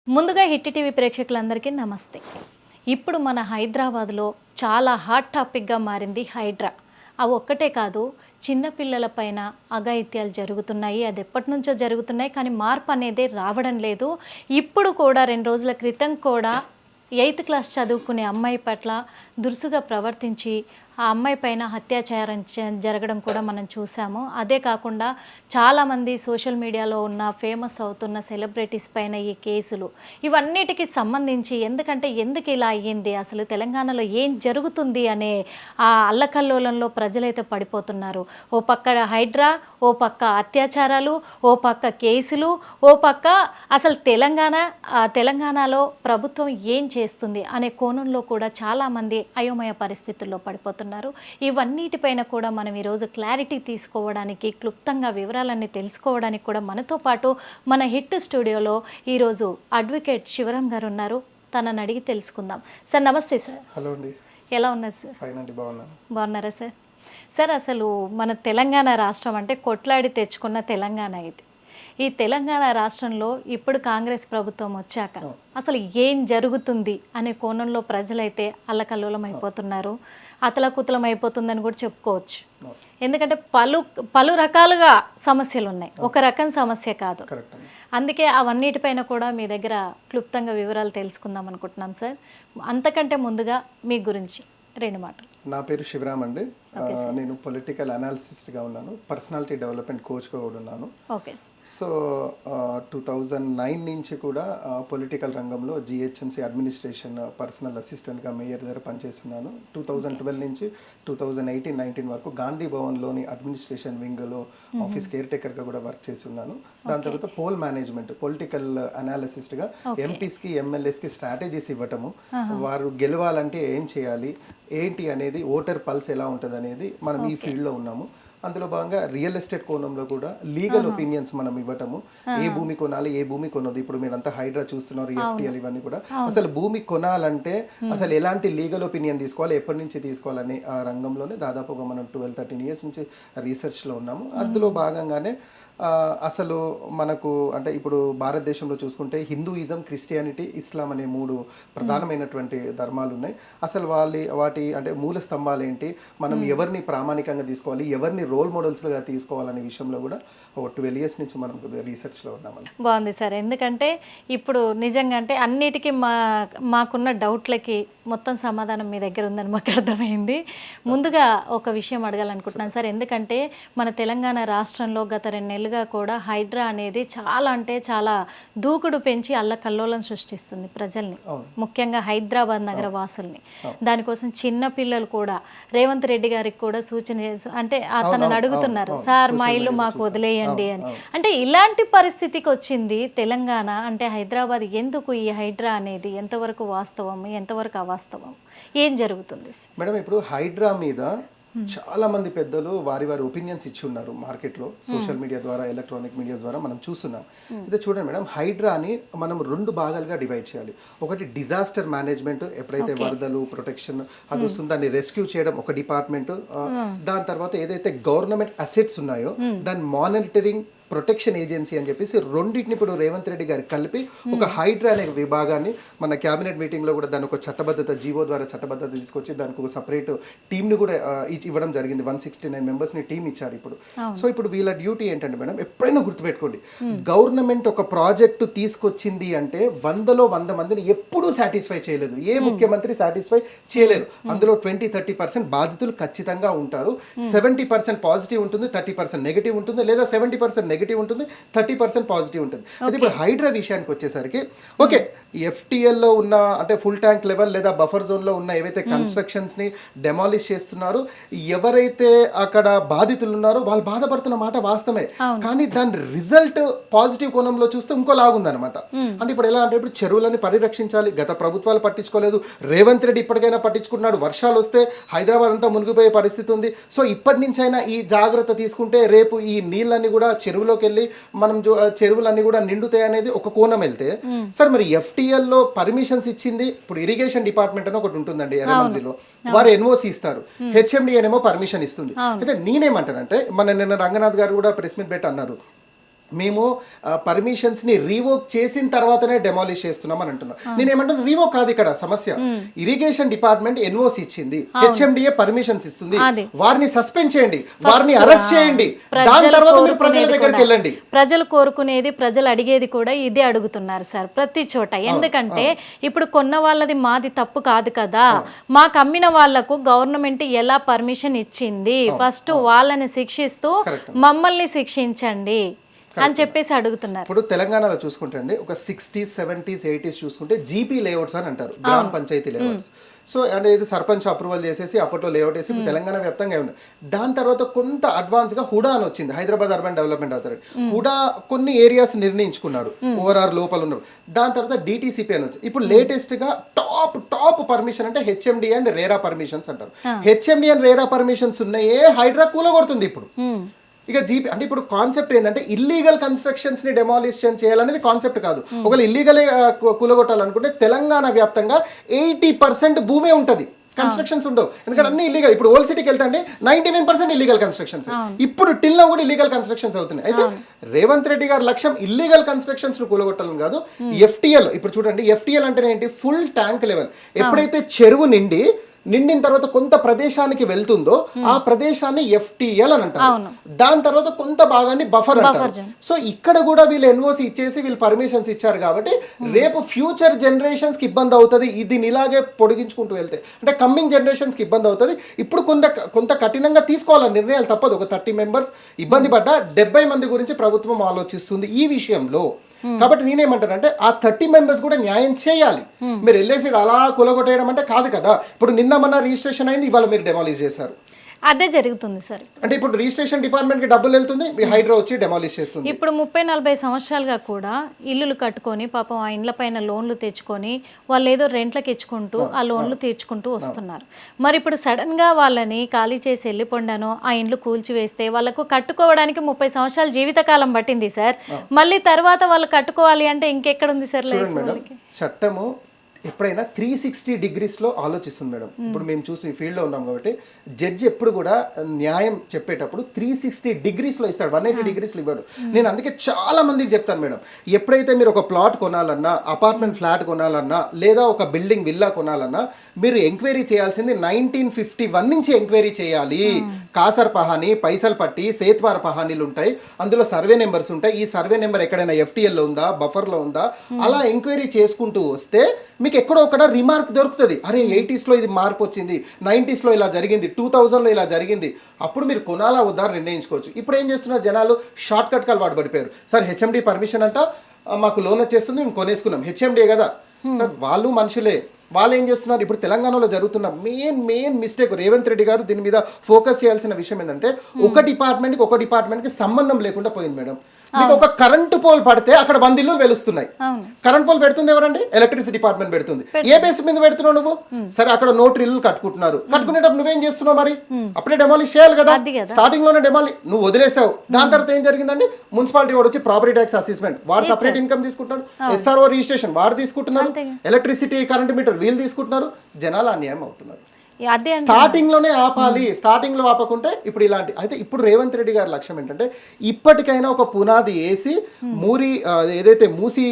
ముందుగా hit TV ప్రేక్షకులందరికీ నమస్తే. ఇప్పుడు మన హైదరాబాద్లో చాలా హాట్ టాపిక్గా మారింది హైడ్రా. అవి ఒక్కటే కాదు, చిన్నపిల్లల పైన అఘాయిత్యాలు జరుగుతున్నాయి. అది ఎప్పటి నుంచో జరుగుతున్నాయి, కానీ మార్పు అనేది రావడం లేదు. ఇప్పుడు కూడా 2 రోజుల క్రితం కూడా 8th క్లాస్ చదువుకునే అమ్మాయి పట్ల దురుసుగా ప్రవర్తించి ఆ అమ్మాయి పైన అత్యాచారం జరగడం కూడా మనం చూసాము. అదే కాకుండా చాలామంది సోషల్ మీడియాలో ఉన్న ఫేమస్ అవుతున్న సెలబ్రిటీస్ పైన ఈ కేసులు ఇవన్నిటికి సంబంధించి ఎందుకు ఇలా అయ్యింది, అసలు తెలంగాణలో ఏం జరుగుతుంది అనే ఆ అల్లకల్లోలంలో ప్రజలైతే పడిపోతున్నారు. ఓ పక్క హైడ్రా, ఓ పక్క అత్యాచారాలు, ఓ పక్క కేసులు, ఓ పక్క అసలు తెలంగాణలో ప్రభుత్వం ఏం చేస్తుంది అనే కోణంలో కూడా చాలామంది అయోమయ పరిస్థితుల్లో పడిపోతున్నారు. ఇవన్నిటిపైన కూడా మనం ఈరోజు క్లారిటీ తీసుకోవడానికి, క్లుప్తంగా వివరాలన్నీ తెలుసుకోవడానికి కూడా మనతో పాటు మన హిట్ స్టూడియోలో ఈరోజు అడ్వకేట్ శివరాం గారు ఉన్నారు. తనని అడిగి తెలుసుకుందాం. సార్ నమస్తే. సార్ హలో అండి, ఎలా ఉన్నారు సార్? ఫైన్ అండి, బాగున్నాను. బాగున్నారా సార్? సార్ అసలు మన తెలంగాణ రాష్ట్రం అంటే కొట్లాడి తెచ్చుకున్న తెలంగాణ ఇది. ఈ తెలంగాణ రాష్ట్రంలో ఇప్పుడు కాంగ్రెస్ ప్రభుత్వం వచ్చాక అసలు ఏం జరుగుతుంది అనే కోణంలో ప్రజలైతే అల్లకల్లోలం అయిపోతున్నారు, అతలకుతలం అయిపోతుందని కూడా చెప్పుకోవచ్చు. ఎందుకంటే పలు రకాలుగా సమస్యలు ఉన్నాయి, ఒక రకం సమస్య కాదు. అందుకే అవన్నిటిపైన కూడా మీ దగ్గర క్లుప్తంగా వివరాలు తెలుసుకుందాం అనుకుంటున్నాం సార్. అంతకంటే ముందుగా మీ గురించి 2 మాటలు. నా పేరు శివరాం అండి. నేను పొలిటికల్ అనాలిసిస్ట్గా ఉన్నాను, పర్సనాలిటీ డెవలప్మెంట్ కోచ్గా కూడా ఉన్నాను. ఓకే. సో 2009 నుంచి కూడా పొలిటికల్ రంగంలో జిహెచ్ఎంసీ అడ్మినిస్ట్రేషన్ పర్సనల్ అసిస్టెంట్గా మేయర్ దగ్గర పనిచేస్తున్నాను. 2012 నుంచి 2018-19 వరకు గాంధీ భవన్లోని అడ్మినిస్ట్రేషన్ వింగ్లో ఆఫీస్ కేర్ టేకర్గా కూడా వర్క్ చేసి ఉన్నాను. దాని తర్వాత పోల్ మేనేజ్మెంట్, పొలిటికల్ అనాలిసిస్ట్గా ఎంపీస్కి ఎమ్మెల్యేస్కి స్ట్రాటజీస్ ఇవ్వటము, వారు గెలవాలంటే ఏం చేయాలి ఏంటి అనేది, ఓటర్ పల్స్ ఎలా ఉంటుంది అనేది మనం ఈ ఫీల్డ్లో ఉన్నాము. అందులో భాగంగా రియల్ ఎస్టేట్ కోణంలో కూడా లీగల్ ఒపీనియన్స్ మనం ఇవ్వటము, ఏ భూమి కొనాలి, ఏ భూమి కొనదు. ఇప్పుడు మీరంతా హైడ్రా చూస్తున్నారు, ఎఫ్టీఎల్ ఇవన్నీ కూడా. అసలు భూమి కొనాలంటే అసలు ఎలాంటి లీగల్ ఒపీనియన్ తీసుకోవాలి, ఎప్పటి నుంచి తీసుకోవాలని ఆ రంగంలోనే దాదాపుగా మనం 12-13 ఇయర్స్ నుంచి రీసెర్చ్లో ఉన్నాము. అందులో భాగంగానే అసలు మనకు అంటే ఇప్పుడు భారతదేశంలో చూసుకుంటే హిందూయిజం, క్రిస్టియానిటీ, ఇస్లాం అనే 3 ప్రధానమైనటువంటి ధర్మాలు ఉన్నాయి. అసలు వాటి అంటే మూల స్తంభాలు ఏంటి, మనం ఎవరిని ప్రామాణికంగా తీసుకోవాలి, ఎవరిని రోల్ మోడల్స్గా తీసుకోవాలనే విషయంలో కూడా ఒక 12 ఇయర్స్ నుంచి మనం రీసెర్చ్లో ఉన్నామని. బాగుంది సార్. ఎందుకంటే ఇప్పుడు నిజంగా అంటే అన్నిటికీ మాకున్న డౌట్లకి మొత్తం సమాధానం మీ దగ్గర ఉందని మాకు అర్థమైంది. ముందుగా ఒక విషయం అడగాలనుకుంటున్నాను సార్. ఎందుకంటే మన తెలంగాణ రాష్ట్రంలో గత 2 నెలలుగా కూడా హైడ్రా అనేది చాలా అంటే చాలా దూకుడు పెంచి అల్లకల్లోలం సృష్టిస్తుంది ప్రజల్ని, ముఖ్యంగా హైదరాబాద్ నగర వాసుల్ని. దానికోసం చిన్న పిల్లలు కూడా రేవంత్ రెడ్డి గారికి కూడా సూచన అంటే అతను అడుగుతున్నారు, సార్ మా ఇల్లు మాకు వదిలేయండి అని. అంటే ఇలాంటి పరిస్థితికి వచ్చింది తెలంగాణ. అంటే హైదరాబాద్ ఎందుకు ఈ హైడ్రా అనేది ఎంతవరకు వాస్తవం, ఎంతవరకు అవాస్తవం, ఏం జరుగుతుంది మేడం? ఇప్పుడు హైడ్రా మీద చాలా మంది పెద్దలు వారి ఒపీనియన్స్ ఇచ్చి ఉన్నారు మార్కెట్లో, సోషల్ మీడియా ద్వారా, ఎలక్ట్రానిక్ మీడియా ద్వారా మనం చూస్తున్నాం. అయితే చూడండి మేడం, హైడ్రాని మనం 2 భాగాలుగా డివైడ్ చేయాలి. ఒకటి డిజాస్టర్ మేనేజ్మెంట్, ఎప్పుడైతే వరదలు ప్రొటెక్షన్ అది వస్తుందో దాన్ని రెస్క్యూ చేయడం ఒక డిపార్ట్మెంట్. దాని తర్వాత ఏదైతే గవర్నమెంట్ అసెట్స్ ఉన్నాయో దాని మానిటరింగ్ ప్రొటెక్షన్ ఏజెన్సీ అని చెప్పేసి రెండింటిని ఇప్పుడు రేవంత్ రెడ్డి గారికి కలిపి ఒక హైడ్రా అనే విభాగాన్ని మన క్యాబినెట్ మీటింగ్లో కూడా దాని ఒక చట్టబద్ధత, జీవో ద్వారా చట్టబద్ధత తీసుకొచ్చి దానికి ఒక సపరేట్ టీంని కూడా ఇవ్వడం జరిగింది. 169 మెంబర్స్ని టీం ఇచ్చారు ఇప్పుడు. సో ఇప్పుడు వీళ్ళ డ్యూటీ ఏంటంటే మేడం, ఎప్పుడైనా గుర్తుపెట్టుకోండి, గవర్నమెంట్ ఒక ప్రాజెక్టు తీసుకొచ్చింది అంటే 100లో 100 మందిని ఎప్పుడూ సాటిస్ఫై చేయలేదు, ఏ ముఖ్యమంత్రి సాటిస్ఫై చేయలేదు. అందులో 20-30% బాధితులు ఖచ్చితంగా ఉంటారు. 70% పాజిటివ్ ఉంటుంది, 30% నెగిటివ్ ఉంటుంది, లేదా 70% నెగిటివ్ ఉంటుంది, 30% పాజిటివ్ ఉంటుంది. అయితే ఇప్పుడు హైడ్రా విషయానికి వచ్చేసరికి ఓకే, ఎఫ్టీఎల్లో ఉన్న అంటే ఫుల్ ట్యాంక్ లెవెల్ లేదా బఫర్ జోన్లో ఉన్న ఏవైతే కన్స్ట్రక్షన్స్ని డెమాలిష్ చేస్తున్నారో, ఎవరైతే అక్కడ బాధితులు ఉన్నారో వాళ్ళు బాధపడుతున్న మాట వాస్తవమే. కానీ దాని రిజల్ట్ పాజిటివ్ కోణంలో చూస్తే ఇంకో లాగుందనమాట. అంటే ఇప్పుడు ఎలా అంటే, ఇప్పుడు చెరువులని పరిరక్షించాలి, గత ప్రభుత్వాలు పట్టించుకోలేదు, రేవంత్ రెడ్డి ఇప్పటికైనా పట్టించుకున్నాడు. వర్షాలు వస్తే హైదరాబాద్ అంతా మునిగిపోయే పరిస్థితి ఉంది. సో ఇప్పటి నుంచైనా ఈ జాగ్రత్త తీసుకుంటే రేపు ఈ నీళ్ళన్నీ కూడా చెరువులోకి వెళ్ళి మనం చెరువులన్నీ కూడా నిండుతాయి అనేది ఒక కోణం వెళ్తే, సార్ మరి ఎఫ్టీఎల్లో పర్మిషన్స్ ఇచ్చింది ఇప్పుడు ఇరిగేషన్ డిపార్ట్మెంట్ అని ఒకటి ఉంటుందండి ఎర్రమంజిలో, వారు ఎన్ఓసి ఇస్తారు, హెచ్ఎండిఏనేమో పర్మిషన్ ఇస్తుంది. అయితే నేనేమంటానంటే, మన నిన్న రంగనాథ్ గారు కూడా ప్రెస్ మీట్ పెట్టి అన్నారు, మేము పర్మిషన్స్ ని రీవోక్ చేసిన తర్వాతనే డెమాలిష్ చేస్తున్నాం అని అంటున్నాం. నేనేమంటున్నా రీవోక్ కాదు ఇక్కడ సమస్య. ఇరిగేషన్ డిపార్ట్మెంట్ ఎన్ఓసి ఇచ్చింది, హెచ్ఎండిఏ పర్మిషన్స్ ఇస్తుంది, వారిని సస్పెండ్ చేయండి, వారిని అరెస్ట్ చేయండి, దాని తర్వాత మీరు ప్రజల దగ్గరికి వెళ్ళండి. ప్రజలు కోరుకునేది, ప్రజలు అడిగేది కూడా ఇదే అడుగుతున్నారు సార్ ప్రతి చోట. ఎందుకంటే ఇప్పుడు కొన్న వాళ్ళది మాది తప్పు కాదు కదా, మాకు అమ్మిన వాళ్లకు గవర్నమెంట్ ఎలా పర్మిషన్ ఇచ్చింది, ఫస్ట్ వాళ్ళని శిక్షిస్తూ మమ్మల్ని శిక్షించండి అని చెప్పేసి అడుగుతున్నారు. ఇప్పుడు తెలంగాణలో చూసుకుంటే అండి ఒక 60s, 70s, 80s చూసుకుంటే జీపీ లేఅవుట్స్ అని అంటారు, గ్రామ పంచాయతీ లేఅవుట్స్. సో అంటే ఇది సర్పంచ్ అప్రూవల్ చేసేసి అప్పట్లో లేఅవుట్ వేసి తెలంగాణ వ్యాప్తంగా ఉంది. దాని తర్వాత కొంత అడ్వాన్స్ గా హుడా అని వచ్చింది, Hyderabad urban development authority. HUDA కొన్ని ఏరియాస్ నిర్ణయించుకున్నారు, ఓఆర్ఆర్ లోపల ఉన్నారు. దాని తర్వాత డిటిసిపి అని వచ్చింది. ఇప్పుడు లేటెస్ట్ గా టాప్ పర్మిషన్ అంటే హెచ్ఎండి అండ్ రేరా పర్మిషన్స్ అంటారు. హెచ్ఎండి అండ్ రేరా పర్మిషన్స్ ఉన్నాయే హైడ్రా కూలగొడుతుంది ఇప్పుడు. ఇక జీపీ అంటే ఇప్పుడు కాన్సెప్ట్ ఏంటంటే ఇల్లీగల్ కన్స్ట్రక్షన్స్ ని డెమాలిషన్ చేయాలనేది కాన్సెప్ట్ కాదు. ఒకవేళ ఇల్లీగల్ కూలగొట్టాలనుకుంటే తెలంగాణ వ్యాప్తంగా 80% భూమే ఉంటది, కన్స్ట్రక్షన్స్ ఉండవు. ఎందుకంటే అన్ని ఇల్లీగల్. ఇప్పుడు ఓల్డ్ సిటీకి వెళ్తే 99% ఇల్లీగల్ కన్స్ట్రక్షన్స్. ఇప్పుడు టిల్లో కూడా ఇల్లీగల్ కన్స్ట్రక్షన్స్ అవుతున్నాయి. అయితే రేవంత్ రెడ్డి గారి లక్ష్యం ఇల్లీగల్ కన్స్ట్రక్షన్స్ ను కూలగొట్టాలని కాదు, ఎఫ్టీఎల్. ఇప్పుడు చూడండి, ఎఫ్టీఎల్ అంటే ఏంటి, ఫుల్ ట్యాంక్ లెవెల్. ఎప్పుడైతే చెరువు నిండిన తర్వాత కొంత ప్రదేశానికి వెళ్తుందో ఆ ప్రదేశాన్ని ఎఫ్టీఎల్ అని అంటారు. దాని తర్వాత కొంత భాగాన్ని బఫర్ అంటారు. సో ఇక్కడ కూడా వీళ్ళు ఎన్ఓసి ఇచ్చేసి వీళ్ళు పర్మిషన్స్ ఇచ్చారు కాబట్టి రేపు ఫ్యూచర్ జనరేషన్స్ కి ఇబ్బంది అవుతుంది. దీన్ని ఇలాగే పొడిగించుకుంటూ వెళ్తే అంటే కమ్మింగ్ జనరేషన్స్ కి ఇబ్బంది అవుతుంది. ఇప్పుడు కొంత కఠినంగా తీసుకోవాలని నిర్ణయాలు తప్పదు. ఒక 30 మెంబర్స్ ఇబ్బంది పడ్డా 70 మంది గురించి ప్రభుత్వం ఆలోచిస్తుంది ఈ విషయంలో. కాబట్టి నేనేమంటానంటే ఆ 30 మెంబర్స్ కూడా న్యాయం చేయాలి. మీరు వెళ్ళేసి అలా కూలగొట్టేయడం అంటే కాదు కదా. ఇప్పుడు నిన్న మన రిజిస్ట్రేషన్ అయింది, ఇవాళ మీరు డెమాలిష్ చేశారు, అదే జరుగుతుంది సార్. అంటే ఇప్పుడు రిజిస్ట్రేషన్ డిపార్ట్మెంట్ కి డబ్బులు వెళ్తుంది, మీ హైడ్రా వచ్చి డెమాలిష్ చేస్తుంది. ఇప్పుడు 30-40 సంవత్సరాలుగా కూడా ఇల్లులు కట్టుకొని పాపం ఆ ఇండ్ల పైన లోన్లు తెచ్చుకొని వాళ్ళు ఏదో రెంట్లకు ఇచ్చుకుంటూ ఆ లోన్లు తీర్చుకుంటూ వస్తున్నారు. మరి ఇప్పుడు సడన్ గా వాళ్ళని ఖాళీ చేసి వెళ్ళిపోండాను, ఆ ఇండ్లు కూల్చివేస్తే వాళ్ళకు కట్టుకోవడానికి 30 సంవత్సరాల జీవితకాలం పట్టింది సార్. మళ్ళీ తర్వాత వాళ్ళు కట్టుకోవాలి అంటే ఇంకెక్కడుంది సార్ లైఫ్? చట్టము ఎప్పుడైనా 360 degrees ఆలోచిస్తుంది మేడం. ఇప్పుడు మేము చూసి ఫీల్డ్లో ఉన్నాం కాబట్టి జడ్జి ఎప్పుడు కూడా న్యాయం చెప్పేటప్పుడు 360 degrees ఇస్తాడు, 180 degrees ఇవ్వడు. నేను అందుకే చాలా మందికి చెప్తాను మేడం, ఎప్పుడైతే మీరు ఒక ప్లాట్ కొనాలన్నా, అపార్ట్మెంట్ ఫ్లాట్ కొనాలన్నా, లేదా ఒక బిల్డింగ్ విల్లా కొనాలన్నా మీరు ఎంక్వైరీ చేయాల్సింది 1951 నుంచి ఎంక్వైరీ చేయాలి. కాసర్ పహాని, పైసల్ పట్టి, సేత్వార్ పహానీలు ఉంటాయి, అందులో సర్వే నెంబర్స్ ఉంటాయి. ఈ సర్వే నెంబర్ ఎక్కడైనా ఎఫ్టీఎల్లో ఉందా, బఫర్లో ఉందా, అలా ఎంక్వైరీ చేసుకుంటూ వస్తే మీకు ఎక్కడో ఒక రిమార్క్ దొరుకుతుంది. అరే 80s ఇది మార్పు వచ్చింది, 90s ఇలా జరిగింది, 2000 ఇలా జరిగింది. అప్పుడు మీరు కొనాలా వద్దా నిర్ణయించుకోవచ్చు. ఇప్పుడు ఏం చేస్తున్నారు జనాలు, షార్ట్ కట్ అలవాటు పడిపోయారు. సార్ హెచ్ఎండి పర్మిషన్ అంట, మాకు లోన్ వచ్చేస్తుంది, మేము కొనేసుకున్నాం, హెచ్ఎండి కదా సార్. వాళ్ళు మనుషులే, వాళ్ళు ఏం చేస్తున్నారు. ఇప్పుడు తెలంగాణలో జరుగుతున్న మెయిన్ మిస్టేక్, రేవంత్ రెడ్డి గారు దీని మీద ఫోకస్ చేయాల్సిన విషయం ఏంటంటే ఒక డిపార్ట్మెంట్కి సంబంధం లేకుండా పోయింది మేడం. మీకు ఒక కరెంటు పోల్ పడితే అక్కడ 100 ఇల్లులు వెలుస్తున్నాయి. కరెంట్ పోల్ పెడుతుంది ఎవరండి? ఎలక్ట్రిసిటీ డిపార్ట్మెంట్ పెడుతుంది. ఏ బేస్ మీద పెడుతున్నావు నువ్వు? సరే అక్కడ నోటరీ ఇల్లు కట్టుకుంటున్నారు, కట్టుకునేటప్పుడు నువ్వేం చేస్తున్నావు మరి? అప్పుడే డెమాలిష్ చేయాలి కదా, స్టార్టింగ్ లోనే నువ్వు వదిలేసావు. దాని తర్వాత ఏం జరిగిందండి, మున్సిపాలిటీ వాడు వచ్చి ప్రాపర్టీ ట్యాక్స్ అసెస్మెంట్, వాడు సపరేట్ ఇన్కమ్ తీసుకుంటున్నాడు, ఎస్ఆర్ఓ రిజిస్ట్రేషన్ వాడు తీసుకుంటున్నారు, ఎలక్ట్రిసిటీ కరెంట్ మీటర్ వీళ్ళు తీసుకుంటున్నారు. జనాలు అన్యాయం అవుతున్నారు. స్టార్టింగ్ లోనే ఆపాలి, స్టార్టింగ్ లో ఆపకుంటే ఇప్పుడు ఇలాంటి. అయితే ఇప్పుడు రేవంత్ రెడ్డి గారి లక్ష్యం ఏంటంటే ఇప్పటికైనా ఒక పునాది వేసి ఏదైతే మూసి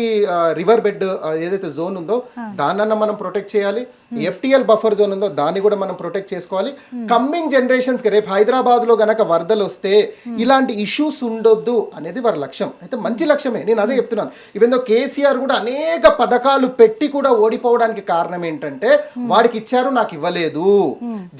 రివర్ బెడ్ ఏదైతే జోన్ ఉందో దాన్నన్నా మనం ప్రొటెక్ట్ చేయాలి. ఎఫ్టీఎల్ బఫర్ జోన్ ఉందో దాన్ని కూడా మనం ప్రొటెక్ట్ చేసుకోవాలి. కమ్మింగ్ జనరేషన్స్ కి రేపు హైదరాబాద్ లో గనక వరదలు వస్తే ఇలాంటి ఇష్యూస్ ఉండొద్దు అనేది వారి లక్ష్యం. అయితే మంచి లక్ష్యమే, నేను అదే చెప్తున్నాను. ఈవెన్ దో కేసీఆర్ కూడా అనేక పథకాలు పెట్టి కూడా ఓడిపోవడానికి కారణం ఏంటంటే వాడికి ఇచ్చారు నాకు ఇవ్వలేదు.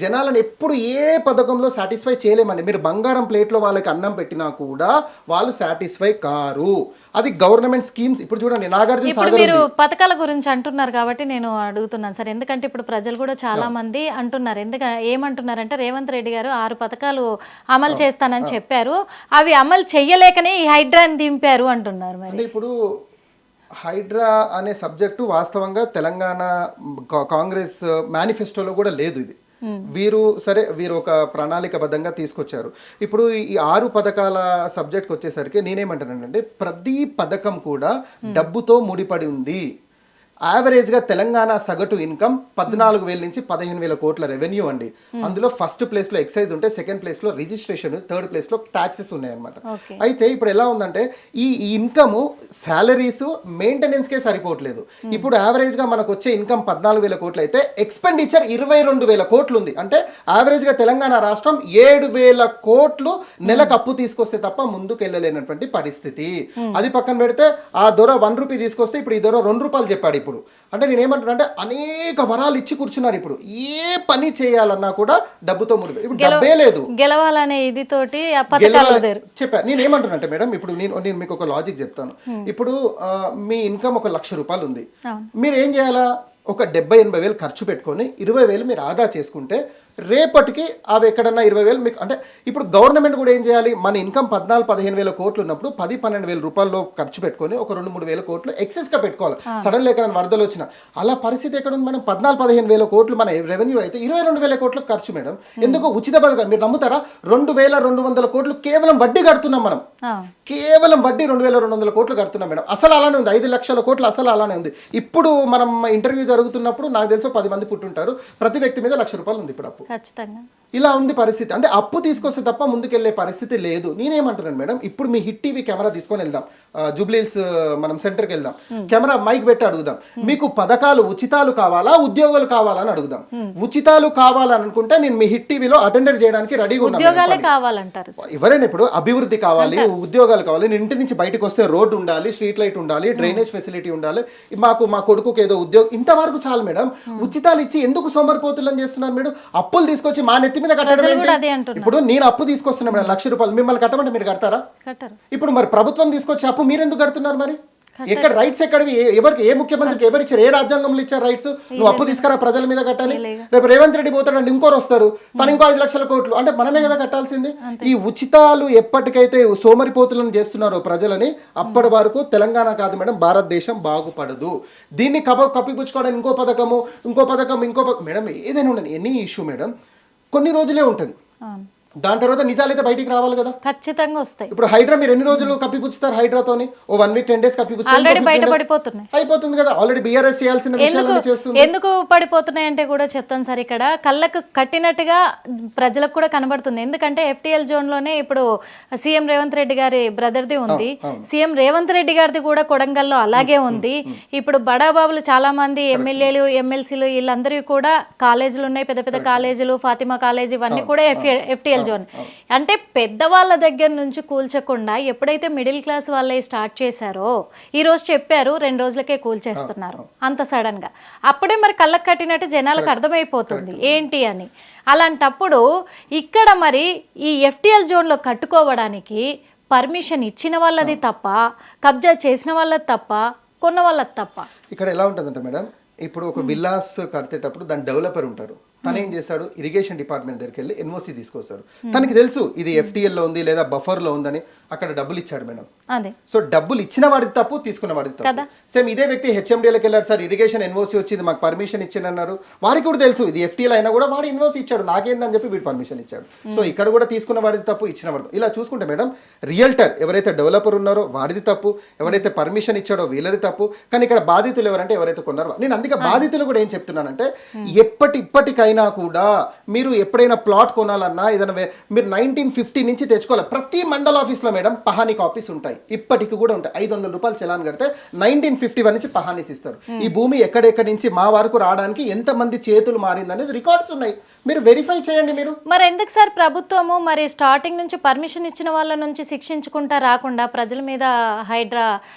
జనాలను ఎప్పుడు ఏ పథకంలో సాటిస్ఫై చేయలేమండి. మీరు బంగారం ప్లేట్లో వాళ్ళకి అన్నం పెట్టినా కూడా వాళ్ళు సాటిస్ఫై కారు. అది గవర్నమెంట్ స్కీమ్స్. ఇప్పుడు చూడండి నాగార్జున సాగర్, మీరు పథకాల గురించి అంటున్నారు కాబట్టి నేను అడుగుతున్నాను సార్. ఎందుకంటే ఇప్పుడు ప్రజలు కూడా చాలా మంది అంటున్నారు, ఏమంటున్నారంటే రేవంత్ రెడ్డి గారు 6 పథకాలు అమలు చేస్తానని చెప్పారు, అవి అమలు చెయ్యలేకనే ఈ హైడ్రాని దింపారు అంటున్నారు. మరి ఇప్పుడు హైడ్రా అనే సబ్జెక్టు వాస్తవంగా తెలంగాణ కాంగ్రెస్ మేనిఫెస్టోలో కూడా లేదు. ఇది వీరు ఒక ప్రణాళికబద్ధంగా తీసుకొచ్చారు. ఇప్పుడు ఈ 6 పథకాల సబ్జెక్ట్కి వచ్చేసరికి నేనేమంటానంటే ప్రతి పథకం కూడా డబ్బుతో ముడిపడి ఉంది. యావరేజ్ గా తెలంగాణ సగటు ఇన్కమ్ 14,000 నుంచి 15,000 కోట్ల రెవెన్యూ అండి. అందులో ఫస్ట్ ప్లేస్ లో ఎక్సైజ్ ఉంటే, సెకండ్ ప్లేస్ లో రిజిస్ట్రేషన్, థర్డ్ ప్లేస్ లో టాక్సెస్ ఉన్నాయన్నమాట. అయితే ఇప్పుడు ఎలా ఉందంటే ఈ ఇన్కమ్ సాలరీస్ మెయింటెనెన్స్ కే సరిపోవట్లేదు. ఇప్పుడు యావరేజ్ గా మనకు వచ్చే ఇన్కమ్ 14,000 కోట్లు అయితే ఎక్స్పెండిచర్ 22,000 కోట్లు ఉంది. అంటే యావరేజ్ గా తెలంగాణ రాష్ట్రం 7,000 కోట్లు నెలకు అప్పు తీసుకొస్తే తప్ప ముందుకు వెళ్ళలేనటువంటి పరిస్థితి. అది పక్కన పెడితే ఆ దొర 1 రూపీ తీసుకొస్తే ఇప్పుడు ఈ దొర 2 రూపాయలు చెప్పాడు. ఇప్పుడు అంటే నేను ఏమంటున్నా అంటే అనేక వరాలు ఇచ్చి కూర్చున్నారు. ఇప్పుడు ఏ పని చేయాలన్నా కూడా డబ్బుతో ముడిపోయి, ఇప్పుడు డబ్బే లేదు. గెలవాలనే ఇది తోటి చెప్పా. నేను ఏమంటున్నా అంటే మేడం, ఇప్పుడు నేను మీకు ఒక లాజిక్ చెప్తాను. ఇప్పుడు మీ ఇన్కమ్ 1,00,000 రూపాయలు ఉంది. మీరు ఏం చేయాలా? ఒక 70-80 వేలు ఖర్చు పెట్టుకొని 20,000 మీరు ఆదా చేసుకుంటే రేపటికి అవి ఎక్కడన్నా 20,000 మీకు అంటే ఇప్పుడు గవర్నమెంట్ కూడా ఏం చేయాలి? మన ఇన్కమ్ 14-15 కోట్లు ఉన్నప్పుడు 10-12 వేల రూపాయల్లో ఖర్చు పెట్టుకొని ఒక 2-3 వేల కోట్లు ఎక్సెస్ గా పెట్టుకోవాలి. సడన్ గా ఎక్కడైనా వరదలు వచ్చినా అలా పరిస్థితి ఎక్కడ ఉంది మేడం? 14-15 వేల కోట్లు మన రెవెన్యూ అయితే 22,000 కోట్లకు ఖర్చు మేడం. ఎందుకు? ఉచిత పథకం. మీరు నమ్ముతారా? 2,200 కోట్లు కేవలం వడ్డీ కడుతున్నాం మనం. కేవలం వడ్డీ 2,200 కోట్లు కడుతున్నాం మేడం. అసలు అలానే ఉంది. 5 లక్షల కోట్లు అసలు అలానే ఉంది. ఇప్పుడు మనం ఇంటర్వ్యూ జరుగుతున్నప్పుడు నాకు తెలిసి 10 మంది పుట్టుంటారు. ప్రతి వ్యక్తి మీద ₹1,00,000 ఉంది ఇప్పుడు అప్పు. ఖచ్చితంగా ఇలా ఉంది పరిస్థితి. అంటే అప్పు తీసుకొస్తే తప్ప ముందుకెళ్లే పరిస్థితి లేదు. నేనేమంటున్నాను మేడం, ఇప్పుడు మీ హిట్ టీవీ కెమెరా తీసుకొని వెళ్దాం, జూబ్లీహిల్స్ మనం సెంటర్కి వెళ్దాం, కెమెరా మైక్ పెట్టి అడుగుదాం, మీకు పథకాలు ఉచితాలు కావాలా ఉద్యోగాలు కావాలా అని అడుగుదాం. ఉచితాలు కావాలని అనుకుంటే నేను మీ హిట్ టీవీలో అటెండర్ చేయడానికి రెడీగా ఉన్నాను. ఎవరైనా ఇప్పుడు అభివృద్ధి కావాలి, ఉద్యోగాలు కావాలి, నేను ఇంటి నుంచి బయటకు వస్తే రోడ్డు ఉండాలి, స్ట్రీట్ లైట్ ఉండాలి, డ్రైనేజ్ ఫెసిలిటీ ఉండాలి, మా కొడుకుకి ఏదో ఉద్యోగం, ఇంతవరకు చాలు మేడం. ఉచితాలు ఇచ్చి ఎందుకు సోమరిపోతులని చేస్తున్నారు మేడం? అప్పులు తీసుకొచ్చి మా నెత్తి మీద కట్టడం ఏంటి? ఇప్పుడు నేను అప్పు తీసుకొస్తున్నా మేడం ₹1,00,000, మిమ్మల్ని కట్టమంటే మీరు కడతారా? ఇప్పుడు మరి ప్రభుత్వం తీసుకొచ్చి అప్పు మీరు ఎందుకు కడుతున్నారు? మరి ఎక్కడ రైట్స్ ఎక్కడివి? ఎవరికి, ఏ ముఖ్యమంత్రికి ఎవరు ఇచ్చారు? ఏ రాజ్యాంగంలో ఇచ్చారు రైట్స్? నువ్వు అప్పు తీసుకురా ప్రజల మీద కట్టాలి. రేపు రేవంత్ రెడ్డి పోతాడండి, ఇంకోరు వస్తారు, తను ఇంకో 5 లక్షల కోట్లు, అంటే మనమే కదా కట్టాల్సింది. ఈ ఉచితాలు ఎప్పటికైతే సోమరిపోతులను చేస్తున్నారో ప్రజలని, అప్పటి వరకు తెలంగాణ కాదు మేడం, భారతదేశం బాగుపడదు. దీన్ని కప్పిపుచ్చుకోవడానికి ఇంకో పథకం మేడం, ఏదైనా ఉండదు, ఎనీ ఇష్యూ మేడం కొన్ని రోజులే ఉంటుంది. దాని తర్వాత నిజాలైతే బయటికి రావాలి కదా, ఖచ్చితంగా వస్తాయి. ఇప్పుడు హైడ్రా మీరు ఎన్ని రోజులు కప్పిపుచ్చుతారు? హైడ్రాతోని ఓ 1 వీక్ 10 డేస్ అయిపోతుంది కదా. ఆల్రెడీ బీఆర్ఎస్ చేయాల్సిన విషయాలను చేస్తుంది. ఎందుకు పడిపోతున్నాయి అంటే కూడా చెప్తాను సార్. ఇక్కడ కళ్ళకు కట్టినట్టుగా ప్రజలకు కూడా కనబడుతుంది. ఎందుకంటే FTL జోన్ లోనే ఇప్పుడు సీఎం రేవంత్ రెడ్డి గారి బ్రదర్ది ఉంది, సీఎం రేవంత్ రెడ్డి గారిది కూడా కొడంగల్లో అలాగే ఉంది. ఇప్పుడు బడాబాబులు చాలా మంది ఎమ్మెల్యేలు ఎమ్మెల్సీలు వీళ్ళందరూ కూడా కాలేజీలు ఉన్నాయి, పెద్ద పెద్ద కాలేజీలు, ఫాతిమా కాలేజీ, ఇవన్నీ కూడా FTL జోన్. అంటే పెద్దవాళ్ళ దగ్గర నుంచి కూల్చకుండా ఎప్పుడైతే మిడిల్ క్లాస్ వాళ్ళే స్టార్ట్ చేశారో, ఈ రోజు చెప్పారు 2 రోజులకే కూల్చేస్తున్నారు అంత సడన్ గా. అప్పుడే మరి కళ్ళకు కట్టినట్టు జనాలకు అర్థమైపోతుంది ఏంటి అని. అలాంటప్పుడు ఇక్కడ మరి ఈ FTL జోన్లో కట్టుకోవడానికి పర్మిషన్ ఇచ్చిన వాళ్ళది తప్ప, కబ్జా చేసిన వాళ్ళది తప్ప, కొన్న వాళ్ళది తప్ప? ఇక్కడ ఎలా ఉంటుందంటే మేడం, ఇప్పుడు ఒక విల్లాస్ కడితేటప్పుడు దాని డెవలపర్ ఉంటారు. తను ఏం చేశాడు? ఇరిగేషన్ డిపార్ట్మెంట్ దగ్గరికి వెళ్ళి NOC తీసుకొస్తారు. తనకి తెలుసు ఇది FTL లో ఉంది లేదా బఫర్ లో ఉందని. అక్కడ డబ్బులు ఇచ్చాడు మేడం. సో డబ్బులు ఇచ్చిన వాడిది తప్పు, తీసుకున్న వాడిది తప్పు. సేమ్ ఇదే వ్యక్తి HMDలకు వెళ్ళాడు, సార్ ఇరిగేషన్ NOC వచ్చింది, మాకు పర్మిషన్ ఇచ్చాడు అన్నారు. వారికి కూడా తెలుసు ఇది FTL అయినా కూడా వాడు NOC ఇచ్చాడు, నాకేందని చెప్పి వీడు పర్మిషన్ ఇచ్చాడు. సో ఇక్కడ కూడా తీసుకున్న వాడిది తప్పు, ఇచ్చిన వాడిది. ఇలా చూసుకుంటే మేడం, రియల్టర్ ఎవరైతే డెవలపర్ ఉన్నారో వాడిది తప్పు, ఎవరైతే పర్మిషన్ ఇచ్చాడో వీళ్ళది తప్పు. కానీ ఇక్కడ బాధితులు ఎవరంటే ఎవరైతే కొన్నారో. నేను అందుకే బాధితులు కూడా ఏం చెప్తున్నానంటే, ఇప్పటికైనా కూడా మీరు ఎప్పుడైనా ప్లాట్ కొనాలన్నా ఏదైనా మీరు 1950 నుంచి తెచ్చుకోవాలి. ప్రతి మండల ఆఫీస్ లో మేడం పహానీ కాపీస్ ఉంటాయి, ఇప్పటికి కూడా ఉంటాయి. ₹500 చలాన్ కడితే 1951 నుంచి పహానీస్ ఇస్తారు. ఈ భూమి ఎక్కడెక్కడి నుంచి మా వరకు రావడానికి ఎంత మంది చేతులు మారిందనేది రికార్డ్స్ ఉన్నాయి, మీరు వెరిఫై చేయండి. మీరు మరి ఎందుకు సార్ ప్రభుత్వము మరి స్టార్టింగ్ నుంచి పర్మిషన్ ఇచ్చిన వాళ్ళ నుంచి శిక్షించుకుంటా రాకుండా ప్రజల మీద హైడ్రా